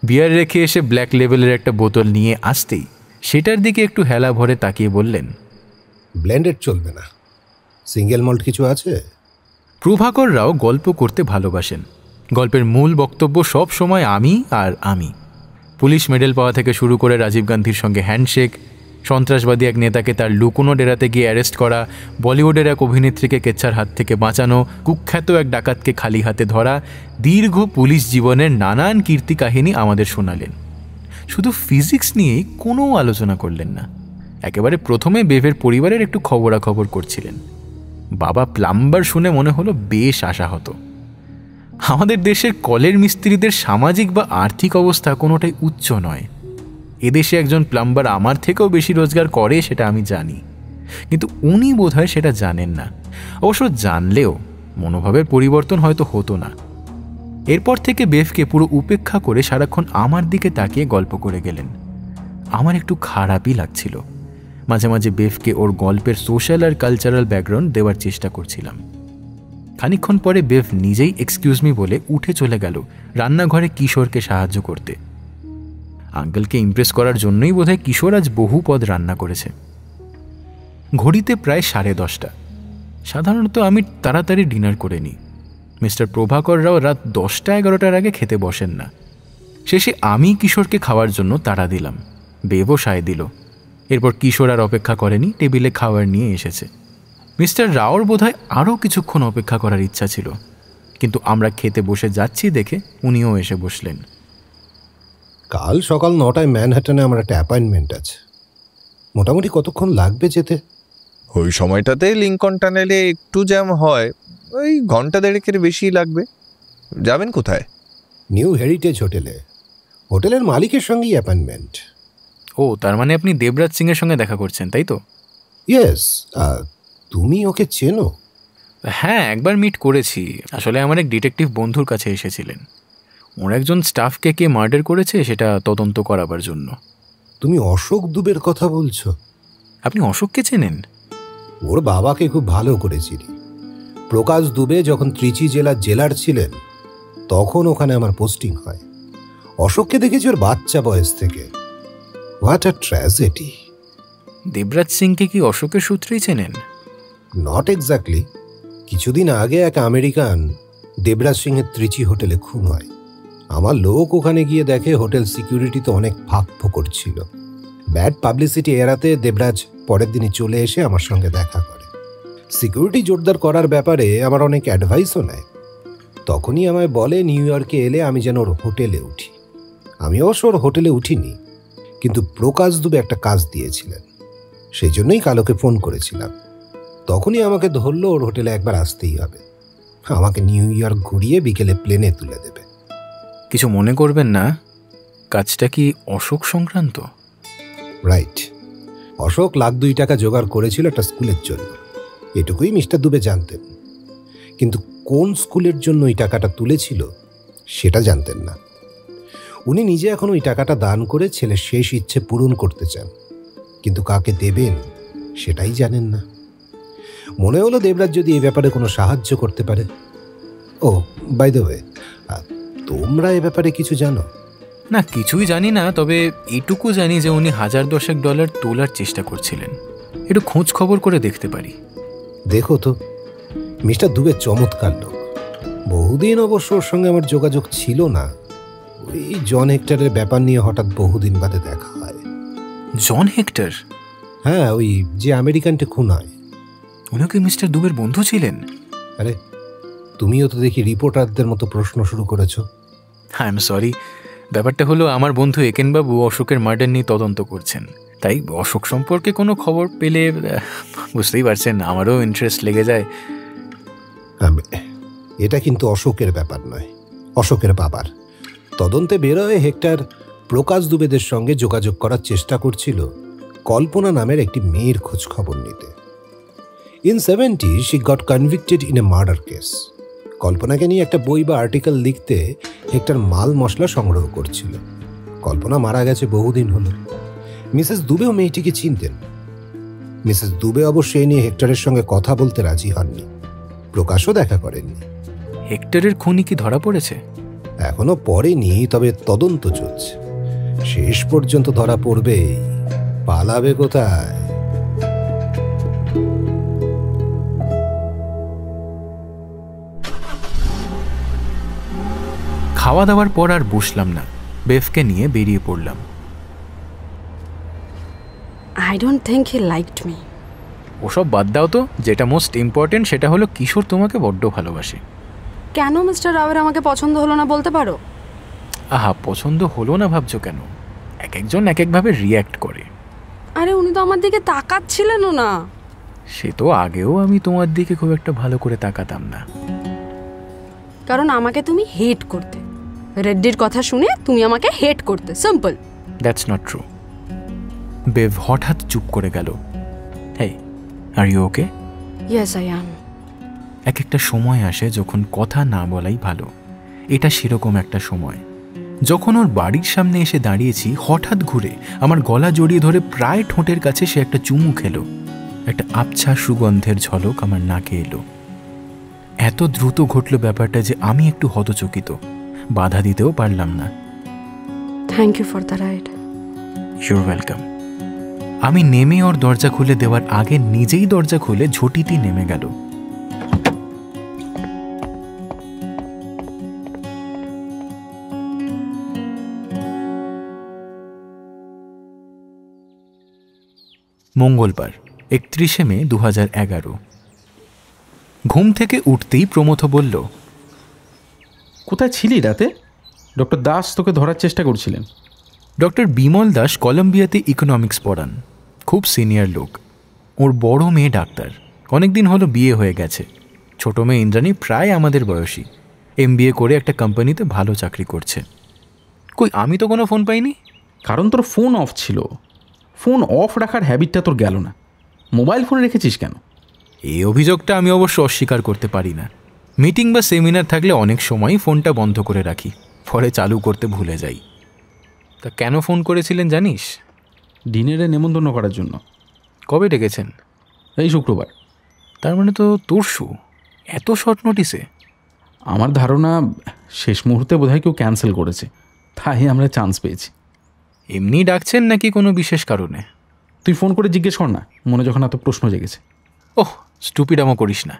বিয়ার রেখে এসে ব্ল্যাক লেভেলের একটা বোতল নিয়ে আসতেই সেটার দিকে একটু হেলা ভরে তাকিয়ে বললেন, ব্লেন্ডেড চলবে না, সিঙ্গেল মল্ট কিছু আছে? প্রভাকর রাও গল্প করতে ভালোবাসেন। গল্পের মূল বক্তব্য সব সময় আমি আর আমি। পুলিশ মেডেল পাওয়া থেকে শুরু করে রাজীব গান্ধীর সঙ্গে হ্যান্ডশেক, সন্ত্রাসবাদী এক নেতাকে তার লুকোনো ডেরাতে গিয়ে অ্যারেস্ট করা, বলিউডের এক অভিনেত্রীকে কেচ্ছার হাত থেকে বাঁচানো, কুখ্যাত এক ডাকাতকে খালি হাতে ধরা, দীর্ঘ পুলিশ জীবনের নানান কীর্তি কাহিনী আমাদের শোনালেন। শুধু ফিজিক্স নিয়েই কোনো আলোচনা করলেন না। একেবারে প্রথমে বেভের পরিবারের একটু খবরাখবর করছিলেন। বাবা প্লাম্বার শুনে মনে হলো বেশ আশাহত। আমাদের দেশের কলের মিস্ত্রিদের সামাজিক বা আর্থিক অবস্থা কোনোটাই উচ্চ নয়। এদেশে একজন প্লাম্বার আমার থেকেও বেশি রোজগার করে সেটা আমি জানি, কিন্তু উনি বোধহয় সেটা জানেন না। অবশ্য জানলেও মনোভাবের পরিবর্তন হয়তো হতো না। এরপর থেকে বেভকে পুরো উপেক্ষা করে সারাক্ষণ আমার দিকে তাকিয়ে গল্প করে গেলেন। আমার একটু খারাপই লাগছিল। মাঝে মাঝে বেফকে ওর গল্পের সোশ্যাল আর কালচারাল ব্যাকগ্রাউন্ড দেওয়ার চেষ্টা করছিলাম। খানিকক্ষণ পরে বেফ নিজেই এক্সকিউজ মি বলে উঠে চলে গেল রান্নাঘরে কিশোরকে সাহায্য করতে। আঙ্কেলকে ইমপ্রেস করার জন্যই বোধহয় কিশোর আজ বহু পদ রান্না করেছে। ঘড়িতে প্রায় 10:30। সাধারণত আমি তাড়াতাড়ি ডিনার করে নিই। মিস্টার প্রভাকর রাও রাত 10টা-11টার আগে খেতে বসেন না। শেষে আমি কিশোরকে খাওয়ার জন্য তাড়া দিলাম, বেবও সায় দিল। এরপর কিশোর আর অপেক্ষা করেনি, টেবিলে খাবার নিয়ে এসেছে। মিস্টার রাওর বোধহয় আরও কিছুক্ষণ অপেক্ষা করার ইচ্ছা ছিল, কিন্তু আমরা খেতে বসে যাচ্ছি দেখে উনিও এসে বসলেন। কাল সকাল 9টায় ম্যানহাটনে আমার একটা অ্যাপয়েন্টমেন্ট আছে। মোটামুটি কতক্ষণ লাগবে যেতে? ওই সময়টাতে লিঙ্কন টানেলে একটু জ্যাম হয়, ওই ঘন্টা দেড়েকের বেশি লাগবে। যাবেন কোথায়? নিউ হেরিটেজ হোটেলে। হোটেলের মালিকের সঙ্গেই অ্যাপয়েন্টমেন্ট। ও, তার মানে আপনি দেবরাজ সিংয়ের সঙ্গে দেখা করছেন, তাই তো? ইয়েস। তুমি ওকে চেনো? হ্যাঁ, একবার মিট করেছি। আসলে আমার এক ডিটেকটিভ বন্ধুর কাছে এসেছিলেন। ওর একজন স্টাফকে কে মার্ডার করেছে সেটা তদন্ত করাবার জন্য। তুমি অশোক দুবের কথা বলছো? আপনি অশোককে চেনেন? ওর বাবাকে খুব ভালো করে চিনি। প্রকাশ দুবে যখন ত্রিচি জেলার জেলার ছিলেন তখন ওখানে আমার পোস্টিং হয়। অশোককে দেখেছি ওর বাচ্চা বয়স থেকে। What a tragedy. দেবরাজ সিংকে কি অশোকের সূত্রেই চেনেন? Not exactly. কিছুদিন আগে এক আমেরিকান দেবরাজ সিংয়ের ত্রিচি হোটেলে খুন হয়। আমার লোক ওখানে গিয়ে দেখে হোটেল সিকিউরিটিতে অনেক ফাঁক ফোকর ছিল। ব্যাড পাবলিসিটি এড়াতে দেবরাজ পরের দিনই চলে এসে আমার সঙ্গে দেখা করে। সিকিউরিটি জোরদার করার ব্যাপারে আমার অনেক অ্যাডভাইসও নেয়। তখনই আমায় বলে নিউ ইয়র্কে এলে আমি যেন ওর হোটেলে উঠি। আমি অবশ্য ওর হোটেলে উঠিনি, কিন্তু প্রকাশ দুবে একটা কাজ দিয়েছিলেন, সেই জন্যই কালোকে ফোন করেছিলাম। তখনই আমাকে ধরলো ওর হোটেলে একবার আসতেই হবে। আমাকে নিউ ইয়র্ক ঘুরিয়ে বিকেলে প্লেনে তুলে দেবে। কিছু মনে করবেন না, কাজটা কি অশোক সংক্রান্ত? রাইট। অশোক $1,02,000 জোগাড় করেছিল একটা স্কুলের জন্য, এটুকুই মিস্টার দুবে জানতেন। কিন্তু কোন স্কুলের জন্য ওই টাকাটা তুলেছিল সেটা জানতেন না। উনি নিজে এখন ওই টাকাটা দান করে ছেলের শেষ ইচ্ছে পূরণ করতে চান, কিন্তু কাকে দেবেন সেটাই জানেন না। মনে হলো দেবরাজ যদি এই ব্যাপারে কোনো সাহায্য করতে পারে। ও, বাই দ্য ওয়ে, তোমরা এ ব্যাপারে কিছু জানো? না, কিছুই জানি না, তবে এটুকু জানি যে উনি $1000 তোলার চেষ্টা করছিলেন। একটু খোঁজ খবর করে দেখতে পারি। দেখো তো, মিস্টার দুবে চমৎকার লোক। বহুদিন অবশ্য ওর সঙ্গে আমার যোগাযোগ ছিল না। ওই জন হেক্টরের ব্যাপার নিয়ে হঠাৎ বহুদিন বাদে দেখা হয়। জন হেক্টর? হ্যাঁ, ওই যে আমেরিকানটা খুন হয়। উনি কি মিস্টার দুবের বন্ধু ছিলেন? আরে, তুমিও তো দেখি রিপোর্টারদের মতো প্রশ্ন শুরু করেছো। আই এম সরি, ব্যাপারটা হলো আমার বন্ধু একেনবাবু অশোকের মার্ডার নিয়ে তদন্ত করছেন, তাই অশোক সম্পর্কে কোনো খবর পেলে বুঝতেই পারছেন আমারও ইন্টারেস্ট লেগে যায়। এটা কিন্তু অশোকের ব্যাপার নয়, অশোকের বাবার। তদন্তে বেরোয় হেক্টর প্রকাশ দুবেদের সঙ্গে যোগাযোগ করার চেষ্টা করছিল কল্পনা নামের একটি মেয়ের খোঁজ খবর নিতে। In 70s she got convicted in a murder case. কল্পনাকে নিয়ে একটা বই বা আর্টিকেল লিখতে হেক্টর মাল মশলা সংগ্রহ করছিল। কল্পনা মারা গেছে বহুদিন হলো। মিসেস দুবেও মেয়েটিকে চিনতেন। মিসেস দুবে অবশ্য এ নিয়ে হেক্টরের সঙ্গে কথা বলতে রাজি হননি, প্রকাশও দেখা করেননি। হেক্টরের খুনি কি ধরা পড়েছে? এখনো পড়েনি, তবে তদন্ত চলছে। শেষ পর্যন্ত ধরা পড়বে, পালাবে কোথায়? খাওয়া দাওয়ার পর আর বসলাম না, বেফকে নিয়ে বেরিয়ে পড়লাম। I don't think he liked me. ওসব বাদ দাও তো, যেটা মোস্ট ইম্পর্টেন্ট সেটা হলো কিশোর তোমাকে বড্ড ভালোবাসে। কেন মিস্টার রাওয়ের আমাকে পছন্দ হলো না বলতে পারো? আহা, পছন্দ হলো না ভাবছো কেন? এক একজন এক একভাবে রিয়্যাক্ট করে। আরে উনি তো আমার দিকে তাকাচ্ছিলেনও না। সে তো আগেও আমি তোমার দিকে খুব একটা ভালো করে তাকাতাম না, কারণ আমাকে তুমি হেট করতে। রেড্ডির কথা শুনে তুমি আমাকে হেট করতে, simple. That's not true. Bev হঠাৎ চুপ করে গেল। Hey, are you okay? Yes I am. এক একটা সময় আসে যখন কথা না বলাই ভালো। এটা সেরকম একটা সময়। যখন ওর বাড়ির সামনে এসে দাঁড়িয়েছি, হঠাৎ ঘুরে আমার গলা জড়িয়ে ধরে প্রায় ঠোঁটের কাছে সে একটা চুমু খেলো। একটা আবছা সুগন্ধের ঝলক আমার নাকে এলো। এত দ্রুত ঘটল ব্যাপারটা যে আমি একটু হতচকিত, বাধা দিতেও পারলাম না। Thank you for the ride. You're welcome. আমি নেমে ওর দরজা খুলে দেওয়ার আগে নিজেই দরজা খুলে ঝটিতি নেমে গেল। মঙ্গলবার 31শে মে 2011। ঘুম থেকে উঠতেই প্রমথ বলল, কোথায় ছিলি রাতে? ডক্টর দাস তোকে ধরার চেষ্টা করছিলেন। ডক্টর বিমল দাস কলম্বিয়াতে ইকোনমিক্স পড়ান, খুব সিনিয়র লোক। ওর বড় মেয়ে ডাক্তার, অনেকদিন হলো বিয়ে হয়ে গেছে। ছোট মেয়ে ইন্দ্রাণী প্রায় আমাদের বয়সী, MBA করে একটা কোম্পানিতে ভালো চাকরি করছে। কই, আমি তো কোনো ফোন পাইনি। কারণ তোর ফোন অফ ছিল। ফোন অফ রাখার হ্যাবিটটা তোর গেল না। মোবাইল ফোন রেখেছিস কেন? এই অভিযোগটা আমি অবশ্য অস্বীকার করতে পারি না। মিটিং বা সেমিনার থাকলে অনেক সময়ই ফোনটা বন্ধ করে রাখি, পরে চালু করতে ভুলে যাই। তা কেন ফোন করেছিলেন জানিস? ডিনারে নেমন্তন্ন করার জন্য। কবে ডেকেছেন? এই শুক্রবার। তার মানে তো তরশু। এত শর্ট নোটিসে? আমার ধারণা শেষ মুহূর্তে বোধহয় কেউ ক্যান্সেল করেছে, তাই আমরা চান্স পেয়েছি। এমনি ডাকছেন নাকি কোনো বিশেষ কারণে? তুই ফোন করে জিজ্ঞেস কর না, মনে যখন এত প্রশ্ন জেগেছে। ওহ, স্টুপিডামো করিস না।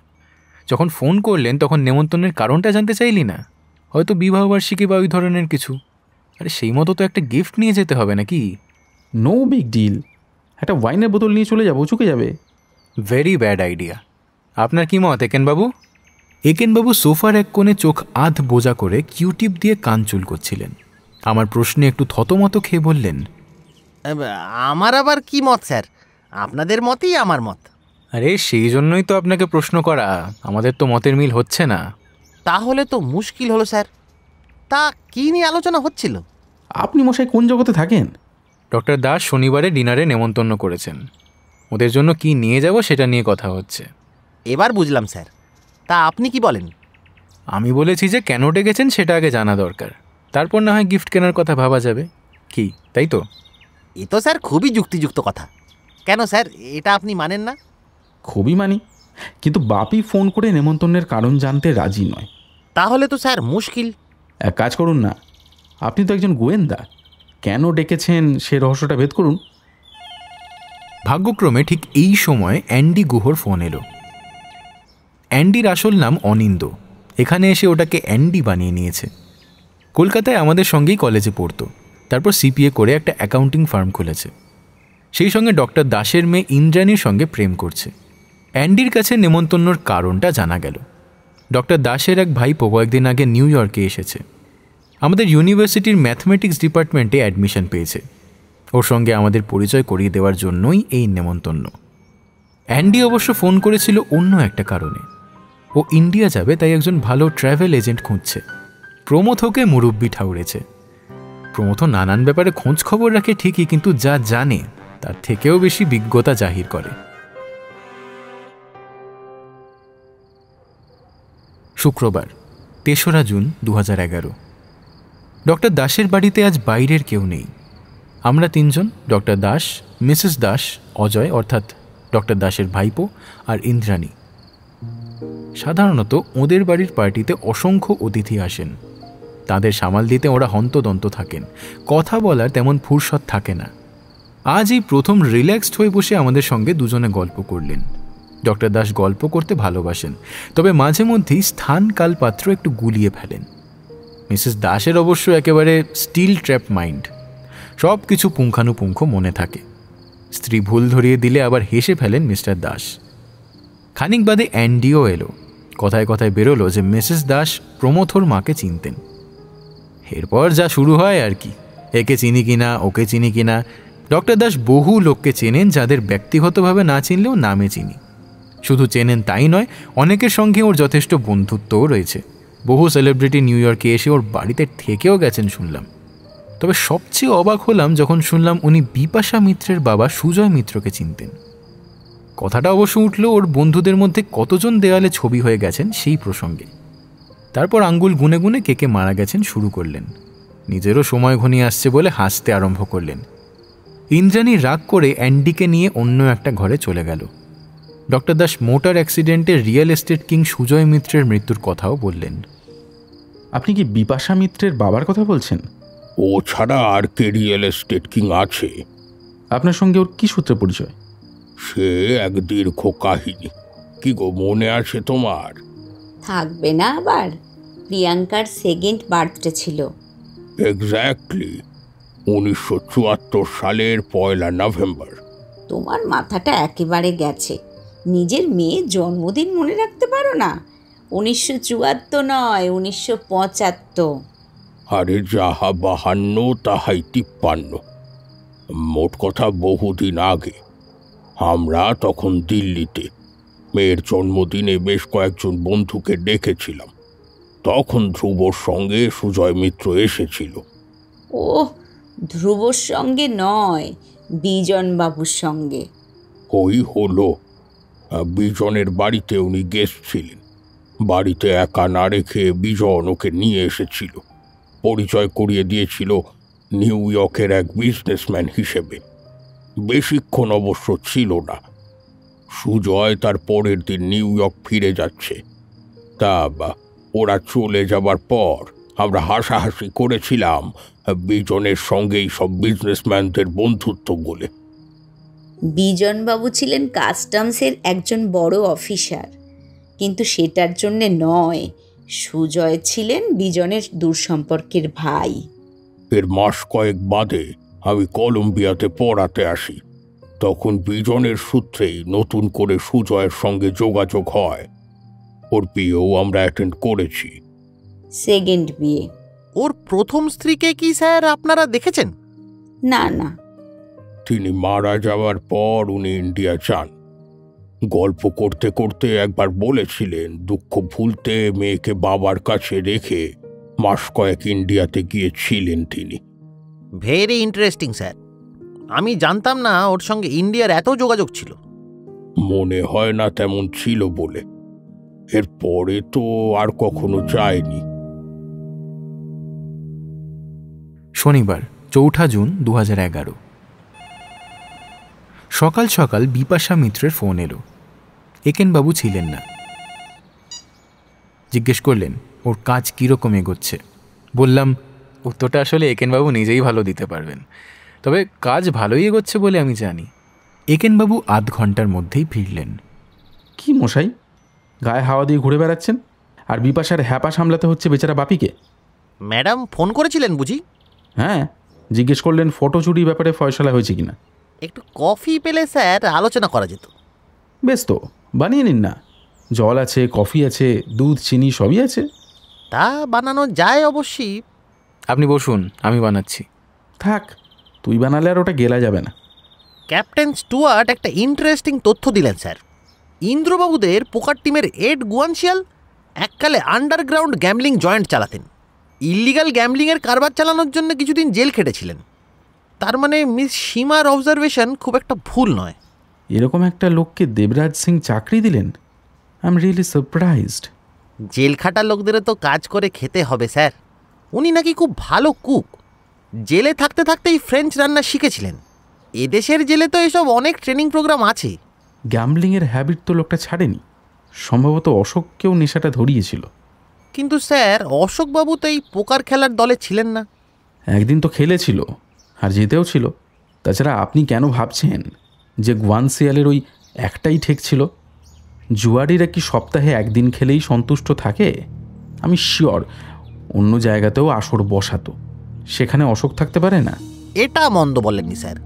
যখন ফোন করলেন তখন নেমন্তন্নের কারণটা জানতে চাইলি না? হয়তো বিবাহবার্ষিকী বা ওই ধরনের কিছু। আরে সেই মতো তো একটা গিফট নিয়ে যেতে হবে নাকি? No big deal. একটা ওয়াইনের বোতল নিয়ে চলে যাবো, চুকে যাবে। Very bad idea. আপনার কি মত একেনবাবু? একেনবাবু সোফার এক কোণে চোখ আধ বোঝা করে কিউটিপ দিয়ে কান চুল করছিলেন। আমার প্রশ্নে একটু থতমত খেয়ে বললেন, আমার আবার কি মত স্যার? আপনাদের মতই আমার মত। আরে সেই জন্যই তো আপনাকে প্রশ্ন করা, আমাদের তো মতের মিল হচ্ছে না। তাহলে তো মুশকিল হলো স্যার। তা কি নিয়ে আলোচনা হচ্ছিল? আপনি মশাই কোন জগতে থাকেন? ডক্টর দাস শনিবারে ডিনারে নেমন্তন্ন করেছেন, ওদের জন্য কি নিয়ে যাব সেটা নিয়ে কথা হচ্ছে। এবার বুঝলাম স্যার। তা আপনি কি বলেন? আমি বলেছি যে কেন ডেকেছেন সেটা আগে জানা দরকার, তারপর না হয় গিফট কেনার কথা ভাবা যাবে। কি, তাই তো? এ তো স্যার খুবই যুক্তিযুক্ত কথা। কেন স্যার, এটা আপনি মানেন না? খুবই মানি, কিন্তু বাপি ফোন করে নেমন্তন্নের কারণ জানতে রাজি নয়। তাহলে তো স্যার মুশকিল। এক কাজ করুন না, আপনি তো একজন গোয়েন্দা, কেন ডেকেছেন সে রহস্যটা ভেদ করুন। ভাগ্যক্রমে ঠিক এই সময় অ্যান্ডি গুহর ফোন এলো। অ্যান্ডির আসল নাম অনিন্দ, এখানে এসে ওটাকে অ্যান্ডি বানিয়ে নিয়েছে। কলকাতায় আমাদের সঙ্গেই কলেজে পড়তো, তারপর CPA করে একটা অ্যাকাউন্টিং ফার্ম খুলেছে। সেই সঙ্গে ডক্টর দাসের মেয়ে ইন্দ্রাণীর সঙ্গে প্রেম করছে। অ্যান্ডির কাছে নেমন্তন্নর কারণটা জানা গেল। ডক্টর দাসের এক ভাইপো কয়েকদিন আগে নিউ ইয়র্কে এসেছে, আমাদের ইউনিভার্সিটির ম্যাথমেটিক্স ডিপার্টমেন্টে অ্যাডমিশন পেয়েছে। ওর সঙ্গে আমাদের পরিচয় করিয়ে দেওয়ার জন্যই এই নেমন্তন্ন। অ্যান্ডি অবশ্য ফোন করেছিল অন্য একটা কারণে। ও ইন্ডিয়া যাবে, তাই একজন ভালো ট্রাভেল এজেন্ট খুঁজছে। প্রমথকে মুরব্বি ঠাউরেছে। প্রমথ নানান ব্যাপারে খোঁজ খবর রাখে ঠিকই, কিন্তু যা জানে তার থেকেও বেশি বিজ্ঞতা জাহির করে। শুক্রবার 3রা জুন 2011। ডক্টর দাসের বাড়িতে আজ বাইরের কেউ নেই। আমরা 3 জন, ডক্টর দাস, মিসেস দাস, অজয় অর্থাৎ ডক্টর দাসের ভাইপো আর ইন্দ্রাণী। সাধারণত ওদের বাড়ির পার্টিতে অসংখ্য অতিথি আসেন, তাদের সামাল দিতে ওরা হন্তদন্ত থাকেন, কথা বলার তেমন ফুরসত থাকে না। আজ এই প্রথম রিল্যাক্সড হয়ে বসে আমাদের সঙ্গে দুজনে গল্প করলেন। ডক্টর দাস গল্প করতে ভালোবাসেন, তবে মাঝে মধ্যেই স্থান কাল পাত্র একটু গুলিয়ে ফেলেন। মিসেস দাসের অবশ্য একেবারে স্টিল ট্র্যাপ মাইন্ড, সব কিছু পুঙ্খানুপুঙ্খ মনে থাকে। স্ত্রী ভুল ধরিয়ে দিলে আবার হেসে ফেলেন মিস্টার দাস। খানিক বাদে অ্যান্ডিও এলো। কথায় কথায় বেরোলো যে মিসেস দাস প্রমথর মাকে চিনতেন। এরপর যা শুরু হয় আর কি, একে চিনি কিনা, ওকে চিনি কিনা। ডক্টর দাস বহু লোককে চেনেন যাদের ব্যক্তিগতভাবে না চিনলেও নামে চিনি। শুধু চেনেন তাই নয়, অনেকের সঙ্গে ওর যথেষ্ট বন্ধুত্বও রয়েছে। বহু সেলিব্রিটি নিউ ইয়র্কে এসে ওর বাড়িতে থেকেও গেছেন শুনলাম। তবে সবচেয়ে অবাক হলাম যখন শুনলাম উনি বিপাশা মিত্রের বাবা সুজয় মিত্রকে চিনতেন। কথাটা অবশ্য উঠল ওর বন্ধুদের মধ্যে কতজন দেওয়ালে ছবি হয়ে গেছেন সেই প্রসঙ্গে। তারপর আঙ্গুল গুনে গুনে কে কে মারা গেছেন শুরু করলেন। নিজেরও সময় ঘনিয়ে আসছে বলে হাসতে আরম্ভ করলেন। ইন্দ্রাণী রাগ করে অ্যান্ডিকে নিয়ে অন্য একটা ঘরে চলে গেল। ডক্টর দাস মোটর অ্যাক্সিডেন্টে রিয়েল এস্টেট কিং সুজয় মিত্রের মৃত্যুর কথাও বললেন। আপনি কি বিপাশা মিত্রের বাবার কথা বলছেন? ও ছাড়া আর কে রিয়েল এস্টেট কিং আছে? আপনার সঙ্গে ওর কি সূত্রে পরিচয়? সে এক দীর্ঘ কাহিনী। কি গো, মনে আছে তোমার? থাকবে না আবার? প্রিয়াঙ্কার সেকেন্ড বার্থডে ছিল। এক্স্যাক্টলি, 1974 সালের 1 নভেম্বর। তোমার মাথাটা একেবারে গেছে। নিজের মেয়ের জন্মদিন মনে রাখতে পারো না? 1974 নয়, 1975। আরে যাহা 52 তাহাই 53। মোট কথা বহুদিন আগে। আমরা তখন দিল্লিতে মেয়ের জন্মদিনে বেশ কয়েকজন বন্ধুকে ডেকেছিলাম। তখন ধ্রুবর সঙ্গে সুজয় মিত্র এসেছিল। ও, ধ্রুবর সঙ্গে নয়, বিজন বাবুর সঙ্গে। ওই হলো, বিজনের বাড়িতে উনি গেস্ট ছিলেন। বাড়িতে একা না রেখে বিজন ওকে নিয়ে এসেছিল। পরিচয় করিয়ে দিয়েছিল নিউ ইয়র্কের এক বিজনেসম্যান হিসেবে। বেশিক্ষণ অবশ্য ছিল না। সুজয় তার পরের দিন নিউ ইয়র্ক ফিরে যাচ্ছে। তা ওরা চলে যাবার পর আমরা হাসাহাসি করেছিলাম বিজনের সঙ্গেই সব বিজনেসম্যানদের বন্ধুত্ব বলে। বিজনবাবু ছিলেন কাস্টমসের একজন বড় অফিসার, কিন্তু সেটার জন্যে নয়, সুজয় ছিলেন বিজনের দূরসম্পর্কের ভাই। এর মাস কয়েক বাদে আমি কলম্বিয়াতে পড়াতে আসি। তখন বিজনের সূত্রেই নতুন করে সুজয়ের সঙ্গে যোগাযোগ হয়। ওর বিয়েও আমরা অ্যাটেন্ড করেছি। সেকেন্ড বিয়ে। ওর প্রথম স্ত্রীকে কি স্যার আপনারা দেখেছেন? না না। তিনি মারা যাওয়ার পর উনি ইন্ডিয়া যান। গল্প করতে করতে একবার বলেছিলেন দুঃখ ভুলতে মেয়েকে বাবার কাছে রেখে মাস কয়েক ইন্ডিয়াতে গিয়েছিলেন তিনি। Very interesting sir. আমি জানতাম না ওর সঙ্গে ইন্ডিয়ার এত যোগাযোগ ছিল। মনে হয় না তেমন ছিল বলে। এরপরে তো আর কখনো যায়নি। শনিবার 4 জুন 2011। সকাল সকাল বিপাশা মিত্রের ফোন এলো। একেনবাবু ছিলেন না। জিজ্ঞেস করলেন ওর কাজ কীরকম এগোচ্ছে। বললাম উত্তরটা আসলে একেনবাবু নিজেই ভালো দিতে পারবেন, তবে কাজ ভালোই এগোচ্ছে বলে আমি জানি। একেনবাবু আধ ঘন্টার মধ্যেই ফিরলেন। কি মশাই, গায়ে হাওয়া দিয়ে ঘুরে বেড়াচ্ছেন, আর বিপাশার হ্যাপা সামলাতে হচ্ছে বেচারা বাপিকে। ম্যাডাম ফোন করেছিলেন বুঝি? হ্যাঁ, জিজ্ঞেস করলেন ফটো চুরির ব্যাপারে ফয়সলা হয়েছে কিনা। একটু কফি পেলে স্যার আলোচনা করা যেত। বেশ তো, বানিয়ে নিন না। জল আছে, কফি আছে, দুধ চিনি সবই আছে। তা বানানো যায় অবশ্যই। আপনি বসুন, আমি বানাচ্ছি। থাক, তুই বানালে আর ওটা গেলা যাবে না। ক্যাপ্টেন স্টুয়ার্ট একটা ইন্টারেস্টিং তথ্য দিলেন স্যার। ইন্দ্রবাবুদের পোকার টিমের এড গুয়ানশিয়াল এককালে আন্ডারগ্রাউন্ড গ্যামলিং জয়েন্ট চালাতেন। ইল্লিগাল গ্যামলিংয়ের কারবার চালানোর জন্য কিছুদিন জেল খেটেছিলেন। তার মানে মিস সীমার অবজারভেশন খুব একটা ভুল নয়। এরকম একটা লোককে দেবরাজ সিং চাকরি দিলেন, I am really surprised. Jail খাটা লোকদেরও তো কাজ করে খেতে হবে স্যার। উনি নাকি খুব ভালো কুক। জেলে থাকতে থাকতেই ফ্রেঞ্চ রান্না শিখেছিলেন। এদেশের জেলে তো এসব অনেক ট্রেনিং প্রোগ্রাম আছে। গ্যামলিংয়ের হ্যাবিট তো লোকটা ছাড়েনি। সম্ভবত অশোককেও নেশাটা ধরিয়েছিল। কিন্তু স্যার অশোকবাবু তো এই পোকার খেলার দলে ছিলেন না। একদিন তো খেলেছিল, আর জিতেও ছিল। তাছাড়া আপনি কেন ভাবছেন যে গুয়ানশিয়ালের ওই একটাই ঠেক ছিল? জুয়ারিরা কি সপ্তাহে একদিন খেলেই সন্তুষ্ট থাকে? আমি শিওর অন্য জায়গাতেও আসর বসাতো, সেখানে অশোক থাকতে পারে না। এটা মন্দ বলেননি স্যার।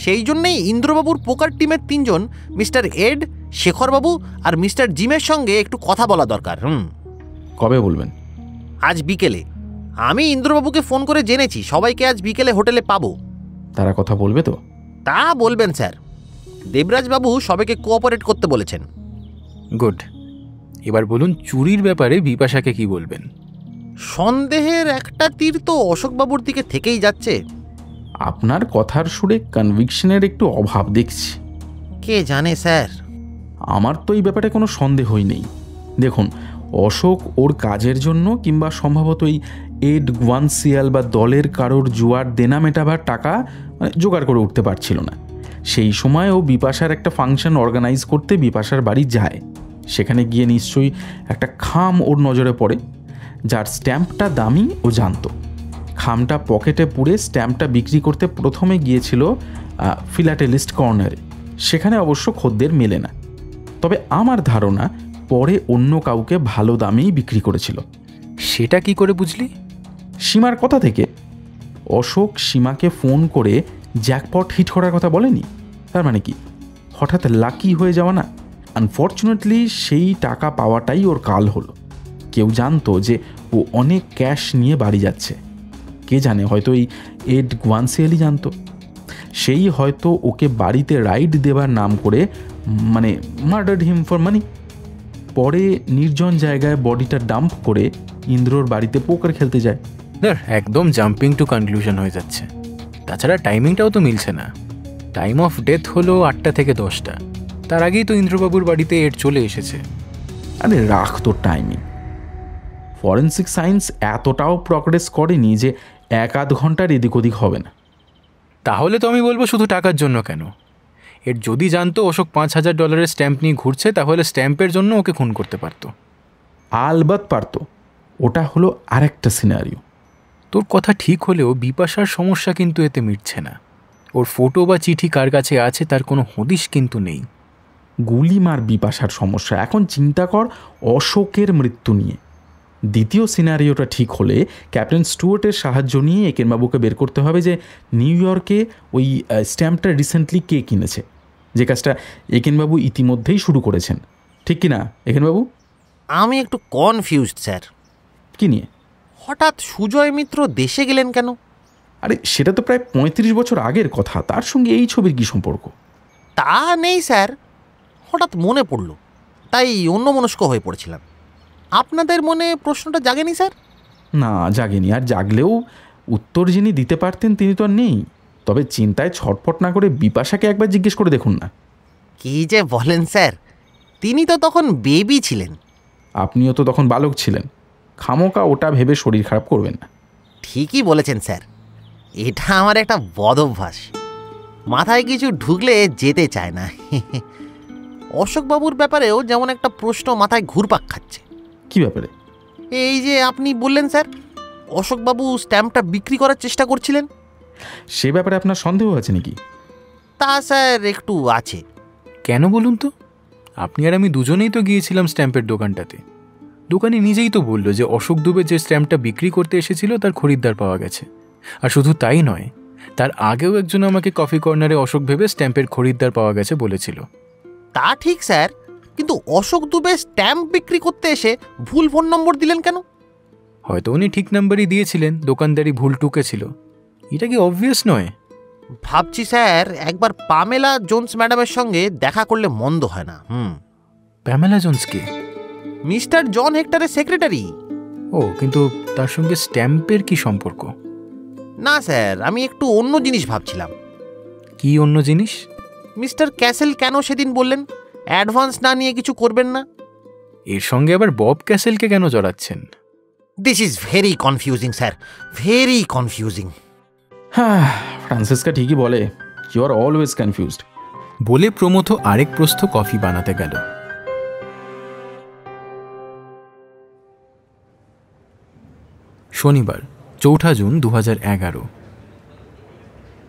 সেই জন্যেই ইন্দ্রবাবুর পোকার টিমের 3 জন, মিস্টার এড, শেখরবাবু আর মিস্টার জিমের সঙ্গে একটু কথা বলা দরকার। কবে বলবেন? আজ বিকেলে। আমি ইন্দ্রবাবুকে ফোন করে জেনেছি সবাইকে আজ বিকেলে হোটেলে পাবো। তারা কথা বলবে তো? তা বলবেন স্যার। দেবরাজবাবু সবাইকে কোঅপারেট করতে বলেছেন। গুড। এবার বলুন চুরির ব্যাপারে বিপাশাকে কি বলবেন? সন্দেহের একটা তীর তো অশোকবাবুর দিকে থেকেই যাচ্ছে। আপনার কথার সুরে কনভিকশনের একটু অভাব দেখছি। কে জানে স্যার। আমার তো এই ব্যাপারে কোনো সন্দেহই নেই। দেখুন, অশোক ওর কাজের জন্য কিংবা সম্ভবত এই এড ওয়ানসিয়াল বা দলের কারোর জুয়ার দেনা মেটাবার টাকা জোগাড় করে উঠতে পারছিল না। সেই সময় ও বিপাশার একটা ফাংশন অর্গানাইজ করতে বিপাশার বাড়ি যায়। সেখানে গিয়ে নিশ্চয়ই একটা খাম ওর নজরে পড়ে, যার স্ট্যাম্পটা দামি ও জানতো। খামটা পকেটে পুরে স্ট্যাম্পটা বিক্রি করতে প্রথমে গিয়েছিল ফিলাটেলিস্ট কর্নারে। সেখানে অবশ্য খদ্দের মেলে না, তবে আমার ধারণা পরে অন্য কাউকে ভালো দামেই বিক্রি করেছিল। সেটা কি করে বুঝলি? সীমার কথা থেকে। অশোক সীমাকে ফোন করে জ্যাকপট হিট করার কথা বলেনি? তার মানে কি হঠাৎ লাকি হয়ে যাওয়া না? আনফর্চুনেটলি সেই টাকা পাওয়াটাই ওর কাল হলো। কেউ জানতো যে ও অনেক ক্যাশ নিয়ে বাড়ি যাচ্ছে। কে জানে, হয়তো এই এড ওয়ানসিয়ালই জানতো। সেই হয়তো ওকে বাড়িতে রাইড দেবার নাম করে মানে মার্ডার্ড হিম ফর মানি। পরে নির্জন জায়গায় বডিটা ডাম্প করে ইন্দ্রর বাড়িতে পোকার খেলতে যায়। একদম জাম্পিং টু কনক্লুশন হয়ে যাচ্ছে। তাছাড়া টাইমিংটাও তো মিলছে না। টাইম অফ ডেথ হলো 8টা থেকে 10টা। তার আগেই তো ইন্দ্রবাবুর বাড়িতে এড চলে এসেছে। আরে রাখ তোর টাইমিং। ফরেন্সিক সায়েন্স এতটাও প্রগ্রেস করেনি যে 1-8 ঘন্টার এদিক ওদিক হবে না। তাহলে তো আমি বলবো শুধু টাকার জন্য কেন? এর যদি জানতো অশোক $5,000 স্ট্যাম্প নিয়ে ঘুরছে, তাহলে স্ট্যাম্পের জন্য ওকে খুন করতে পারতো। আলবাত পারতো। ওটা হলো আরেকটা সিনারিও। তোর কথা ঠিক হলেও বিপাশার সমস্যা কিন্তু এতে মিটছে না। ওর ফটো বা চিঠি কার কাছে আছে তার কোনো হদিশ কিন্তু নেই। গুলিমার বিপাশার সমস্যা। এখন চিন্তা কর অশোকের মৃত্যু নিয়ে। দ্বিতীয় সিনারিওটা ঠিক হলে ক্যাপ্টেন স্টুয়ার্টের সাহায্য নিয়ে একেনবাবুকে বের করতে হবে যে নিউ ইয়র্কে ওই স্ট্যাম্পটা রিসেন্টলি কে কিনেছে, যে কাজটা একেনবাবু ইতিমধ্যেই শুরু করেছেন। ঠিক কি না একেনবাবু? আমি একটু কনফিউজড স্যার। কি নিয়ে? হঠাৎ সুজয় মিত্র দেশে গেলেন কেন? আরে সেটা তো প্রায় 35 বছর আগের কথা। তার সঙ্গে এই ছবির কি সম্পর্ক? তা নেই স্যার, হঠাৎ মনে পড়ল, তাই অন্যমনস্ক হয়ে পড়েছিলাম। আপনাদের মনে প্রশ্নটা জাগেনি স্যার? না, জাগেনি। আর জাগলেও উত্তর যিনি দিতে পারতেন তিনি তো আর নেই। তবে চিন্তায় ছটফট না করে বিপাশাকে একবার জিজ্ঞেস করে দেখুন না। কি যে বলেন স্যার, তিনি তো তখন বেবি ছিলেন। আপনিও তো তখন বালক ছিলেন। খামোকা ওটা ভেবে শরীর খারাপ করবেন না। ঠিকই বলেছেন স্যার, এটা আমার একটা বদ অভ্যাস। মাথায় কিছু ঢুকলে যেতে চায় না। অশোকবাবুর ব্যাপারেও যেমন একটা প্রশ্ন মাথায় ঘুরপাক খাচ্ছে। কি ব্যাপারে? এই যে আপনি বললেন স্যার অশোকবাবু স্ট্যাম্পটা বিক্রি করার চেষ্টা করছিলেন, সে ব্যাপারে আপনার সন্দেহ আছে নাকি? তা স্যার একটু আছে। কেন বলুন তো? আপনি আর আমি দুজনেই তো গিয়েছিলাম স্ট্যাম্পের দোকানটাতে। দোকানি নিজেই তো বলল যে অশোক দুবে যে স্ট্যাম্পটা বিক্রি করতে এসেছিল তার খরিদ্দার পাওয়া গেছে। আর শুধু তাই নয়, তার আগেও একজন আমাকে কফি কর্নারে অশোক ভেবে স্ট্যাম্পের খরিদ্দার পাওয়া গেছে বলেছিল। তা ঠিক স্যার, কিন্তু অশোক দুবে স্ট্যাম্প বিক্রি করতে এসে ভুল ফোন নম্বর দিলেন কেন? হয়তো উনি ঠিক নাম্বারই দিয়েছিলেন, দোকানদারি ভুল টুকেছিল। এটা কি অবভিয়াস নয়? ভাবছি স্যার একবার পামেলা জোন্স ম্যাডামের সঙ্গে দেখা করলে মন্দ হয় না। প্যামেলা জোন্স কে? Mister John হেক্টরের secretary. ও, কিন্তু তার সঙ্গে স্ট্যাম্পের কি সম্পর্ক? না স্যার, আমি একটু অন্য জিনিস ভাবছিলাম। কি অন্য জিনিস? মিস্টার ক্যাসেল কেন সেদিন বললেন অ্যাডভান্স না নিয়ে কিছু করবেন না? এর সঙ্গে আবার বব ক্যাসেলকে কেন জড়াচ্ছেন? This is very confusing sir, very confusing. হ্যাঁ, ফ্রান্সিসকা ঠিকই বলে, ইউ আর অলওয়েজ কনফিউজড। বলে প্রমথ আরেক প্রস্থ কফি বানাতে গেল। শনিবার 4 জুন 2011।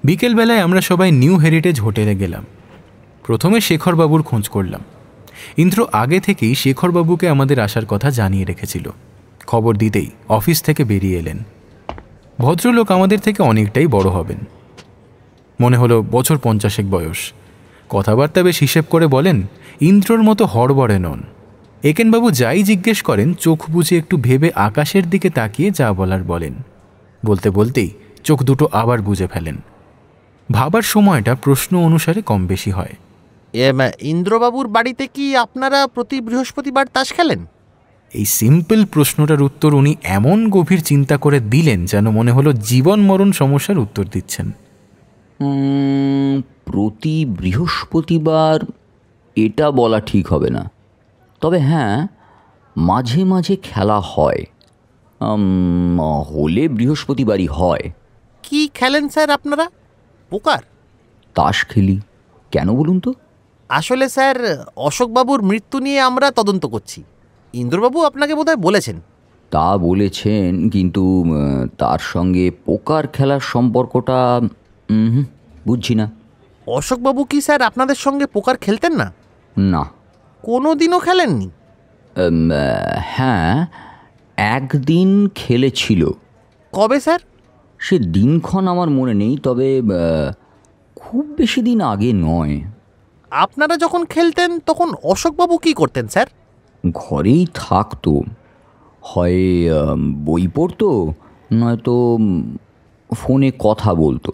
বিকেলবেলায় আমরা সবাই নিউ হেরিটেজ হোটেলে গেলাম। প্রথমে শেখরবাবুর খোঁজ করলাম। ইন্দ্র আগে থেকেই শেখরবাবুকে আমাদের আসার কথা জানিয়ে রেখেছিল। খবর দিতেই অফিস থেকে বেরিয়ে এলেন। ভদ্রলোক আমাদের থেকে অনেকটাই বড় হবেন। মনে হলো বছর 50 বয়স। কথাবার্তা বেশ হিসেব করে বলেন, ইন্দ্রর মতো হড়বড়ে নন। একেনবাবু যাই জিজ্ঞেস করেন চোখ বুজে একটু ভেবে আকাশের দিকে তাকিয়ে যা বলার বলেন। বলতে বলতেই চোখ দুটো আবার বুজে ফেলেন। ভাবার সময়টা প্রশ্ন অনুসারে কম বেশি হয়। ইন্দ্রবাবুর বাড়িতে কি আপনারা প্রতি বৃহস্পতিবার তাস খেলেন? এই সিম্পল প্রশ্নটার উত্তর উনি এমন গভীর চিন্তা করে দিলেন যেন মনে হলো জীবন মরণ সমস্যার উত্তর দিচ্ছেন। প্রতি বৃহস্পতিবার এটা বলা ঠিক হবে না, তবে হ্যাঁ মাঝে মাঝে খেলা হয়, হলে বৃহস্পতিবারই হয়। কি খেলেন স্যার আপনারা? পোকার? তাস খেলি। কেন বলুন তো? আসলে স্যার, অশোকবাবুর মৃত্যু নিয়ে আমরা তদন্ত করছি। ইন্দ্রবাবু আপনাকে বোধহয় বলেছেন। তা বলেছেন, কিন্তু তার সঙ্গে পোকার খেলার সম্পর্কটা বুঝছি না। অশোকবাবু কি স্যার আপনাদের সঙ্গে পোকার খেলতেন না? না। কোনো দিনও খেলেননি? হ্যাঁ, একদিন খেলেছিল। কবে স্যার? সে দিনক্ষণ আমার মনে নেই, তবে খুব বেশি দিন আগে নয়। আপনারা যখন খেলতেন তখন অশোকবাবু কি করতেন স্যার? ঘরেই থাকতো, হয় বই পড়তো, নয়তো ফোনে কথা বলতো।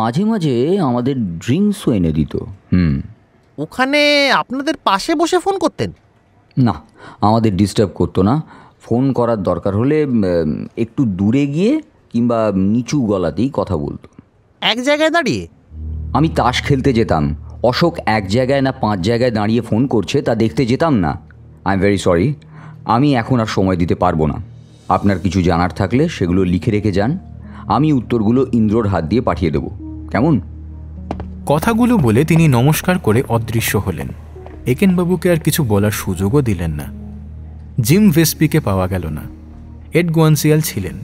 মাঝে মাঝে আমাদের ড্রিঙ্কসও এনে দিত। ওখানে আপনাদের পাশে বসে ফোন করতেন? না, আমাদের ডিস্টার্ব করতো না। ফোন করার দরকার হলে একটু দূরে গিয়ে কিংবা নিচু গলাতেই কথা বলতো। এক জায়গায় দাঁড়িয়ে? আমি তাস খেলতে যেতাম, অশোক এক জায়গায় না 5 জায়গায় দাঁড়িয়ে ফোন করছে তা দেখতে যেতাম না। আই এম ভেরি সরি, আমি এখন আর সময় দিতে পারবো না। আপনার কিছু জানার থাকলে সেগুলো লিখে রেখে যান, আমি উত্তরগুলো ইন্দ্রর হাত দিয়ে পাঠিয়ে দেবো। কেমন? কথাগুলো বলে তিনি নমস্কার করে অদৃশ্য হলেন। একেনবাবুকে আর কিছু বলার সুযোগও দিলেন না। জিম ভেসপিকে পাওয়া গেল না। এড গোয়ানসিয়াল ছিলেন।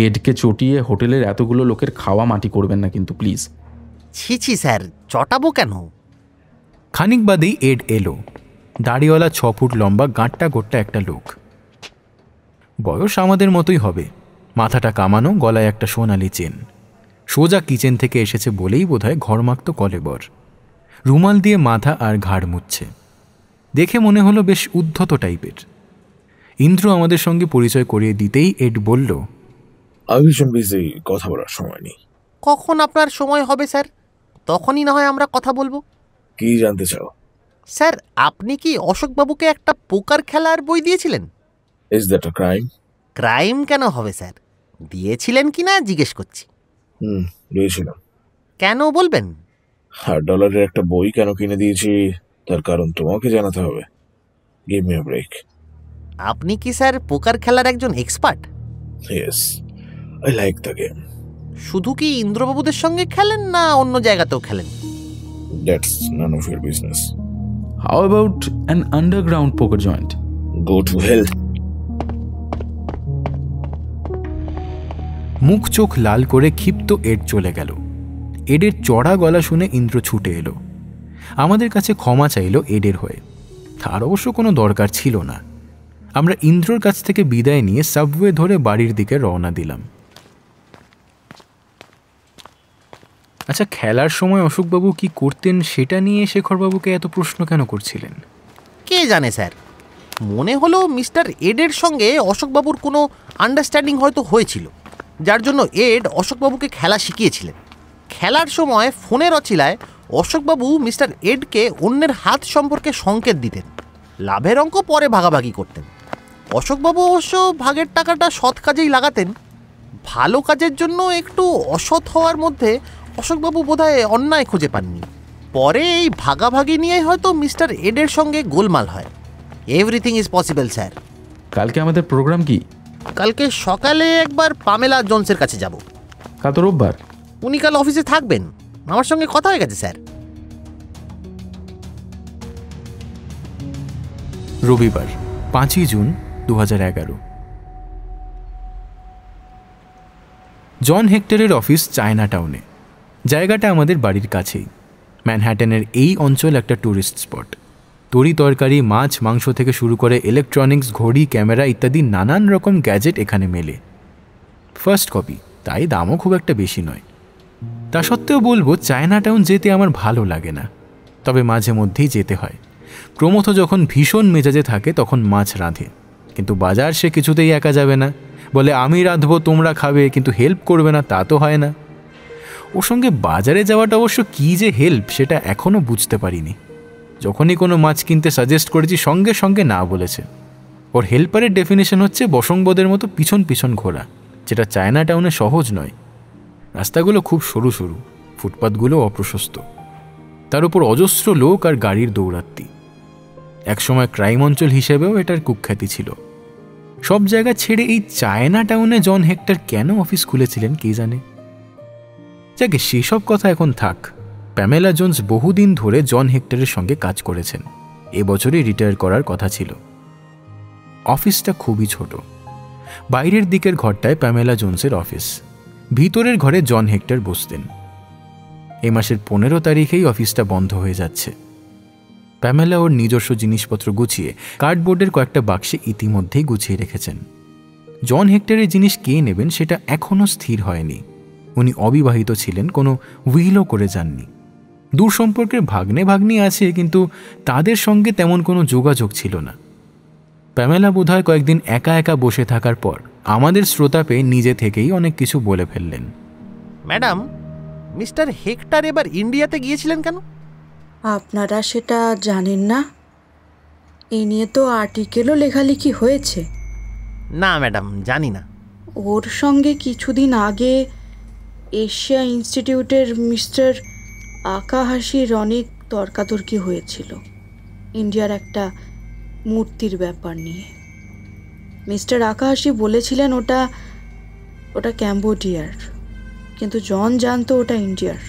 এডকে চটিয়ে হোটেলের এতগুলো লোকের খাওয়া মাটি করবেন না কিন্তু, প্লিজ। ছি ছি স্যার, চটাবো কেন? খানিক বাদেই এড এলো। দাড়িওয়ালা 6 ফুট লম্বা, গাঁটটা গোট্টা একটা লোক। বয়স আমাদের মতোই হবে। মাথাটা কামানো, গলায় একটা সোনালি চেন। সোজা কিচেন থেকে এসেছে বলেই বোধহয় ঘরমাক্ত কলেবর। রুমাল দিয়ে মাথা আর ঘাড় মুছছে। দেখে মনে হলো বেশ উদ্ধত টাইপের। ইন্দ্র আমাদের সঙ্গে পরিচয় করিয়ে দিতেই এড বলল, আমি ভীষণ বিজি, কথা বলার সময় নেই। কখন আপনার সময় হবে স্যার? তখনই না হয় আমরা কথা বলবো। কি জানতে চাও? স্যার, আপনি কি অশোকবাবুকে একটা পোকার খেলার বই দিয়েছিলেন? Is that a crime? Crime কেন হবে স্যার? দিয়েছিলেন কি না জিজ্ঞেস করছি। দিয়েছিলাম। কেন বলবেন? $100 একটা বই কেন কিনে দিয়েছি তার কারণ তোমাকে জানাতে হবে। Give me a break. আপনি কি স্যার পোকার খেলার একজন expert? Yes, I like the game. শুধু কি ইন্দ্রবাবুদের সঙ্গে খেলেন না অন্য জায়গাতেও খেলেন? That's none of your business. How about an underground poker joint? Go to hell. মুখ চোখ লাল করে ক্ষিপ্ত এড চলে গেল। এডের চড়া গলা শুনে ইন্দ্র ছুটে এলো। আমাদের কাছে ক্ষমা চাইল এডের হয়ে। তার অবশ্য কোনো দরকার ছিল না। আমরা ইন্দ্রর কাছ থেকে বিদায় নিয়ে সাবওয়ে ধরে বাড়ির দিকে রওনা দিলাম। আচ্ছা, খেলার সময় অশোকবাবু কি করতেন সেটা নিয়ে শেখরবাবুকে এত প্রশ্ন কেন করছিলেন? কে জানে স্যার, মনে হলো মিস্টার এডের সঙ্গে অশোকবাবুর কোনো আন্ডারস্ট্যান্ডিং হয়তো হয়েছিল, যার জন্য এড অশোকবাবুকে খেলা শিখিয়েছিলেন। খেলার সময় ফোনের অছিলায় অশোকবাবু মিস্টার এডকে অন্যের হাত সম্পর্কে সংকেত দিতেন। লাভের অঙ্ক পরে ভাগাভাগি করতেন। অশোকবাবু অবশ্য ভাগের টাকাটা সৎ কাজেই লাগাতেন। ভালো কাজের জন্য একটু অসৎ হওয়ার মধ্যে অশোকবাবু বোধহয় অন্যায় খুঁজে পাননি। পরে এই ভাগাভাগি নিয়ে হয়তো মিস্টার এডের সঙ্গে গোলমাল হয়। Everything is possible sir. কালকে আমাদের প্রোগ্রাম কি? কালকে সকালে একবার পামেলা জোনসের কাছে যাব। কাল তো রোববার। উনি কাল অফিসে থাকবেন, আমার সঙ্গে কথা হয়ে গেছে স্যার। রবিবার 5ই জুন 2011। জন হেক্টরের অফিস চায়না টাউনে। জায়গাটা আমাদের বাড়ির কাছেই। ম্যানহ্যাটনের এই অঞ্চল একটা ট্যুরিস্ট স্পট। তরি তরকারি, মাছ মাংস থেকে শুরু করে ইলেকট্রনিক্স, ঘড়ি, ক্যামেরা ইত্যাদি নানান রকম গ্যাজেট এখানে মেলে। ফার্স্ট কপি, তাই দামও খুব একটা বেশি নয়। তা সত্ত্বেও বলবো চায়না টাউন যেতে আমার ভালো লাগে না, তবে মাঝে মধ্যেই যেতে হয়। প্রমথ যখন ভীষণ মেজাজে থাকে তখন মাছ রাঁধে, কিন্তু বাজার সে কিছুতেই একা যাবে না। বলে আমি রাঁধবো, তোমরা খাবে, কিন্তু হেল্প করবে না, তা তো হয় না। ওর সঙ্গে বাজারে যাওয়াটা অবশ্য কী যে হেল্প সেটা এখনও বুঝতে পারিনি। যখনই কোনো মাছ কিনতে সাজেস্ট করেছি সঙ্গে সঙ্গে না বলেছে। ওর হেল্পারের ডেফিনেশন হচ্ছে বসংবদের মতো পিছন পিছন ঘোরা, যেটা চায়না টাউনে সহজ নয়। রাস্তাগুলো খুব সরু সরু, ফুটপাতগুলো অপ্রশস্ত, তার উপর অজস্র লোক আর গাড়ির দৌড়াত্তি। একসময় ক্রাইম অঞ্চল হিসেবেও এটার কুখ্যাতি ছিল। সব জায়গা ছেড়ে এই চায়না টাউনে জন হেক্টর কেন অফিস খুলেছিলেন কে জানে। যাকে সেসব কথা এখন থাক। প্যামেলা জোন্স বহুদিন ধরে জন হেক্টরের সঙ্গে কাজ করেছেন। এবছরই রিটায়ার করার কথা ছিল। অফিসটা খুবই ছোট। বাইরের দিকের ঘরটায় প্যামেলা জোন্সের অফিস, ভিতরের ঘরে জন হেক্টর বসতেন। এই মাসের 15 তারিখেই অফিসটা বন্ধ হয়ে যাচ্ছে। প্যামেলা ওর নিজস্ব জিনিসপত্র গুছিয়ে কার্ডবোর্ডের কয়েকটা বাক্সে ইতিমধ্যেই গুছিয়ে রেখেছেন। জন হেক্টরের জিনিস কে নেবেন সেটা এখনও স্থির হয়নি। উনি অবিবাহিত ছিলেন, কোনো উইলও করে যাননি। দূর সম্পর্কের ভাগ্নে ভাগ্নি আছে, কিন্তু তাদের সঙ্গে তেমন কোনো যোগাযোগ ছিল না। প্যামেলা বোধহয় কয়েকদিন একা একা বসে থাকার পর আমাদের শ্রোতা পেয়ে নিজে থেকেই অনেক কিছু বলে ফেললেন। ম্যাডাম, মিস্টার হেক্টর এবার ইন্ডিয়াতে গিয়েছিলেন কেন? আপনারা সেটা জানেন না? এই নিয়ে তো আর্টিকেলও লেখালেখি হয়েছে। না ম্যাডাম, জানি না। ওর সঙ্গে কিছুদিন আগে এশিয়া ইনস্টিটিউটের মিস্টার আকাহাসির অনেক তর্কাতর্কি হয়েছিল ইন্ডিয়ার একটা মূর্তির ব্যাপার নিয়ে। মিস্টার আকাহাসি বলেছিলেন ওটা ক্যাম্বোডিয়ার, কিন্তু জন জানতো ওটা ইন্ডিয়ার।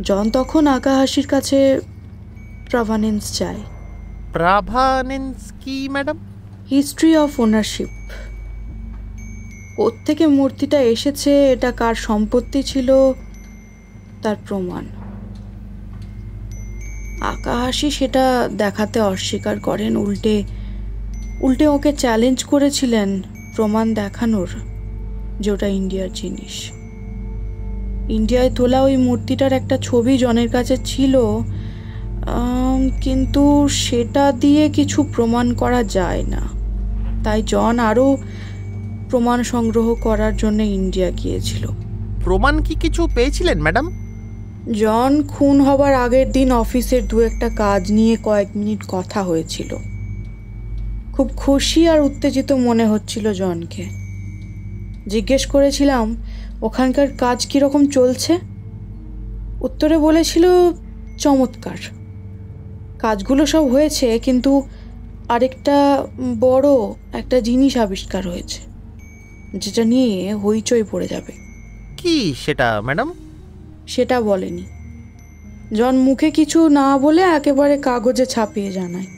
জন তখন আকাহাসির কাছে প্রভানেন্স চায়। প্রভানেন্স কি ম্যাডাম? History of ownership. ওর থেকে মূর্তিটা এসেছে, এটা কার সম্পত্তি ছিল তার প্রমাণ। আকাহাসি সেটা দেখাতে অস্বীকার করেন, উল্টে ওকে চ্যালেঞ্জ করেছিলেন প্রমাণ দেখানোর যে ওটা ইন্ডিয়ার জিনিস। ইন্ডিয়ায় তোলা ওই মূর্তিটার একটা ছবি জনের কাছে ছিল, কিন্তু সেটা দিয়ে কিছু প্রমাণ করা যায় না। তাই জন আরও প্রমাণ সংগ্রহ করার জন্য ইন্ডিয়া গিয়েছিল। প্রমাণ কি কিছু পেয়েছিলেন ম্যাডাম? জন খুন হবার আগের দিন অফিসের দু একটা কাজ নিয়ে কয়েক মিনিট কথা হয়েছিল। খুব খুশি আর উত্তেজিত মনে হচ্ছিল জনকে। জিজ্ঞেস করেছিলাম ওখানকার কাজ কীরকম চলছে। উত্তরে বলেছিল চমৎকার, কাজগুলো সব হয়েছে, কিন্তু আরেকটা বড় একটা জিনিস আবিষ্কার হয়েছে যেটা নিয়ে হইচই পড়ে যাবে। কি সেটা ম্যাডাম? সেটা বলেনি। জন মুখে কিছু না বলে একেবারে কাগজে ছাপিয়ে জানায়।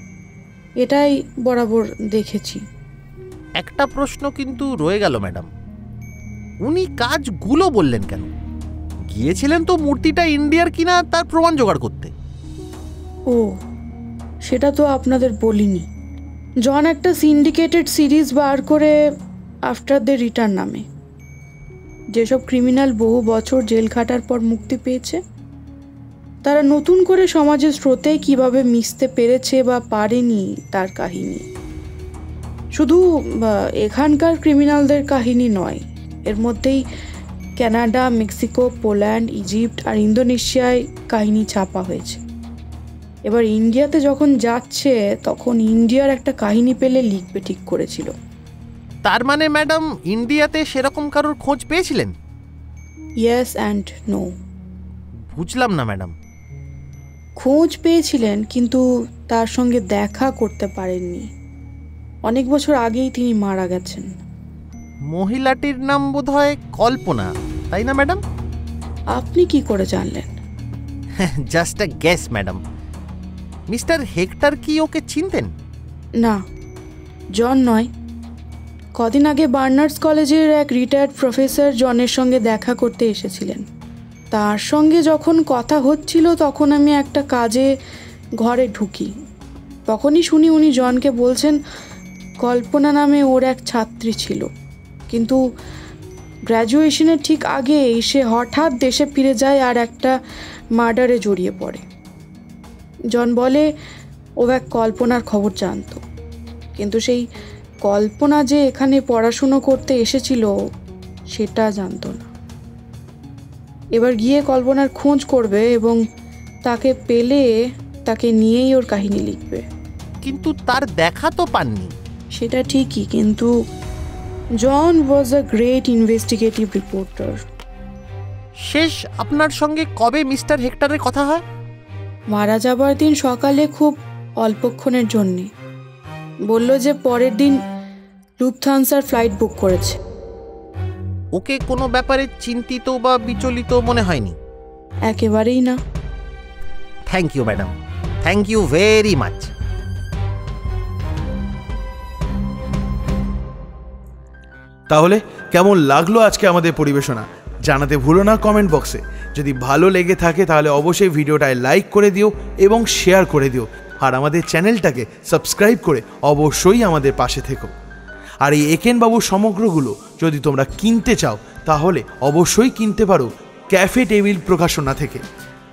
এটাই বরাবর দেখেছি। একটা প্রশ্ন কিন্তু রয়ে গেল ম্যাডাম, উনি কাজগুলো বললেন কেন? গিয়েছিলেন তো মূর্তিটা ইন্ডিয়ার কিনা তার প্রমাণ জোগাড় করতে। ও, সেটা তো আপনাদের বলিনি। জন একটা সিন্ডিকেটেড সিরিজ বার করে আফটার দ্য রিটার্ন নামে, যেসব ক্রিমিনাল বহু বছর জেল খাটার পর মুক্তি পেয়েছে তারা নতুন করে সমাজের স্রোতে কিভাবে মিশতে পেরেছে বা পারেনি তার কাহিনী। শুধু এখানকার ক্রিমিনালদের কাহিনী নয়, এর মধ্যেই কানাডা, মেক্সিকো, পোল্যান্ড, ইজিপ্ট আর ইন্দোনেশিয়ায় কাহিনী ছাপা হয়েছে। এবার ইন্ডিয়াতে যখন যাচ্ছে তখন ইন্ডিয়ার একটা কাহিনী পেলে লিখবে ঠিক করেছিল। তার মানে ম্যাডাম ইন্ডিয়াতে সেরকম কারোর খোঁজ পেয়েছিলেন? Yes and no. বুঝলাম না ম্যাডাম। খোঁজ পেয়েছিলেন, কিন্তু তার সঙ্গে দেখা করতে পারেননি। অনেক বছর আগেই তিনি মারা গেছেন। মহিলাটির নাম বোধহয় কল্পনা, তাই না ম্যাডাম? আপনি কি করে জানলেন? জাস্ট আ গেস ম্যাডাম। মিস্টার হেক্টর কি ওকে চিনতেন? না, জন নয়। কদিন আগে বার্নার্স কলেজের এক রিটায়ার্ড প্রফেসর জনের সঙ্গে দেখা করতে এসেছিলেন। তার সঙ্গে যখন কথা হচ্ছিল তখন আমি একটা কাজে ঘরে ঢুকি। তখনই শুনি উনি জনকে বলছেন কল্পনা নামে ওর এক ছাত্রী ছিল, কিন্তু গ্র্যাজুয়েশনের ঠিক আগে সে হঠাৎ দেশে ফিরে যায় আর একটা মার্ডারে জড়িয়ে পড়ে। জন বলে ও এক কল্পনার খবর জানতো, কিন্তু সেই কল্পনা যে এখানে পড়াশুনো করতে এসেছিল সেটা জানতো না। এবার গিয়ে কল্পনার খোঁজ করবে এবং তাকে পেলে তাকে নিয়েই ওর কাহিনী লিখবে। কিন্তু তার দেখা তো পাননি। সেটা ঠিকই, কিন্তু জন ওয়াজ আ গ্রেট ইনভেস্টিগেটিভ রিপোর্টার। শেষ আপনার সঙ্গে কবে মিস্টার হেক্টরের কথা হয়? মারা যাবার দিন সকালে খুব অল্পক্ষণের জন্যে। বলল যে পরের দিন লুফথানসার ফ্লাইট বুক করেছে। ওকে কোনো ব্যাপারে চিন্তিত বা বিচলিত মনে হয়নি? একেবারেই না। Thank you madam, thank you very much. তাহলে কেমন লাগলো আজকে আমাদের পরিবেশনা জানাতে ভুলো না কমেন্ট বক্সে। যদি ভালো লেগে থাকে তাহলে অবশ্যই ভিডিওটায় লাইক করে দিও এবং শেয়ার করে দিও, আর আমাদের চ্যানেলটাকে সাবস্ক্রাইব করে অবশ্যই আমাদের পাশে থেকো। আর এই একেন বাবুর সমগ্রগুলো যদি তোমরা কিনতে চাও তাহলে অবশ্যই কিনতে পারো ক্যাফে টেবিল প্রকাশনা থেকে।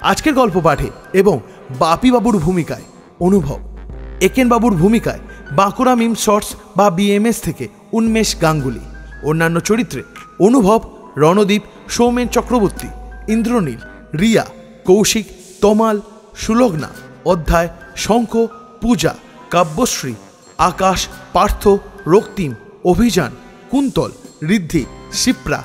আজকের গল্প পাঠে এবং বাপি বাবুর ভূমিকায় অনুভব, একেন বাবুর ভূমিকায় বাঁকুড়া মিম শর্টস বা বিএমএস থেকে উন্মেষ গাঙ্গুলি, অন্যান্য চরিত্রে অনুভব, রণদীপ, সৌমেন চক্রবর্তী, ইন্দ্রনীল, রিয়া, কৌশিক, তমাল, সুলগ্না, অধ্যায়, শঙ্খ, পূজা, কাব্যশ্রী, আকাশ, পার্থ, রক্তিম, অভিযান, কুন্তল, ঋদ্ধি, শিপ্রা,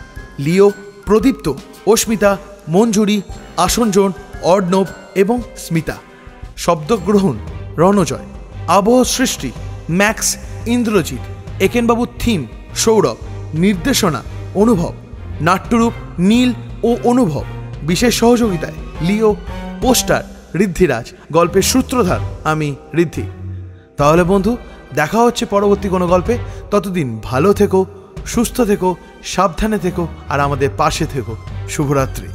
লিও, প্রদীপ্ত, অস্মিতা, মঞ্জুরি, আসঞ্জন, অর্ণব এবং স্মিতা। শব্দগ্রহণ রণজয়, আবহ সৃষ্টি ম্যাক্স, ইন্দ্রজিৎ, একেনবাবুর থিম সৌরভ, নির্দেশনা অনুভব, নাট্যরূপ নীল ও অনুভব, বিশেষ সহযোগিতায় লিও, পোস্টার ঋদ্ধিরাজ, গল্পের সূত্রধার আমি ঋদ্ধি। তাহলে বন্ধু, দেখা হচ্ছে পরবর্তী কোনো গল্পে। ততদিন ভালো থেকো, সুস্থ থেকো, সাবধানে থেকো আর আমাদের পাশে থেকো। শুভরাত্রি।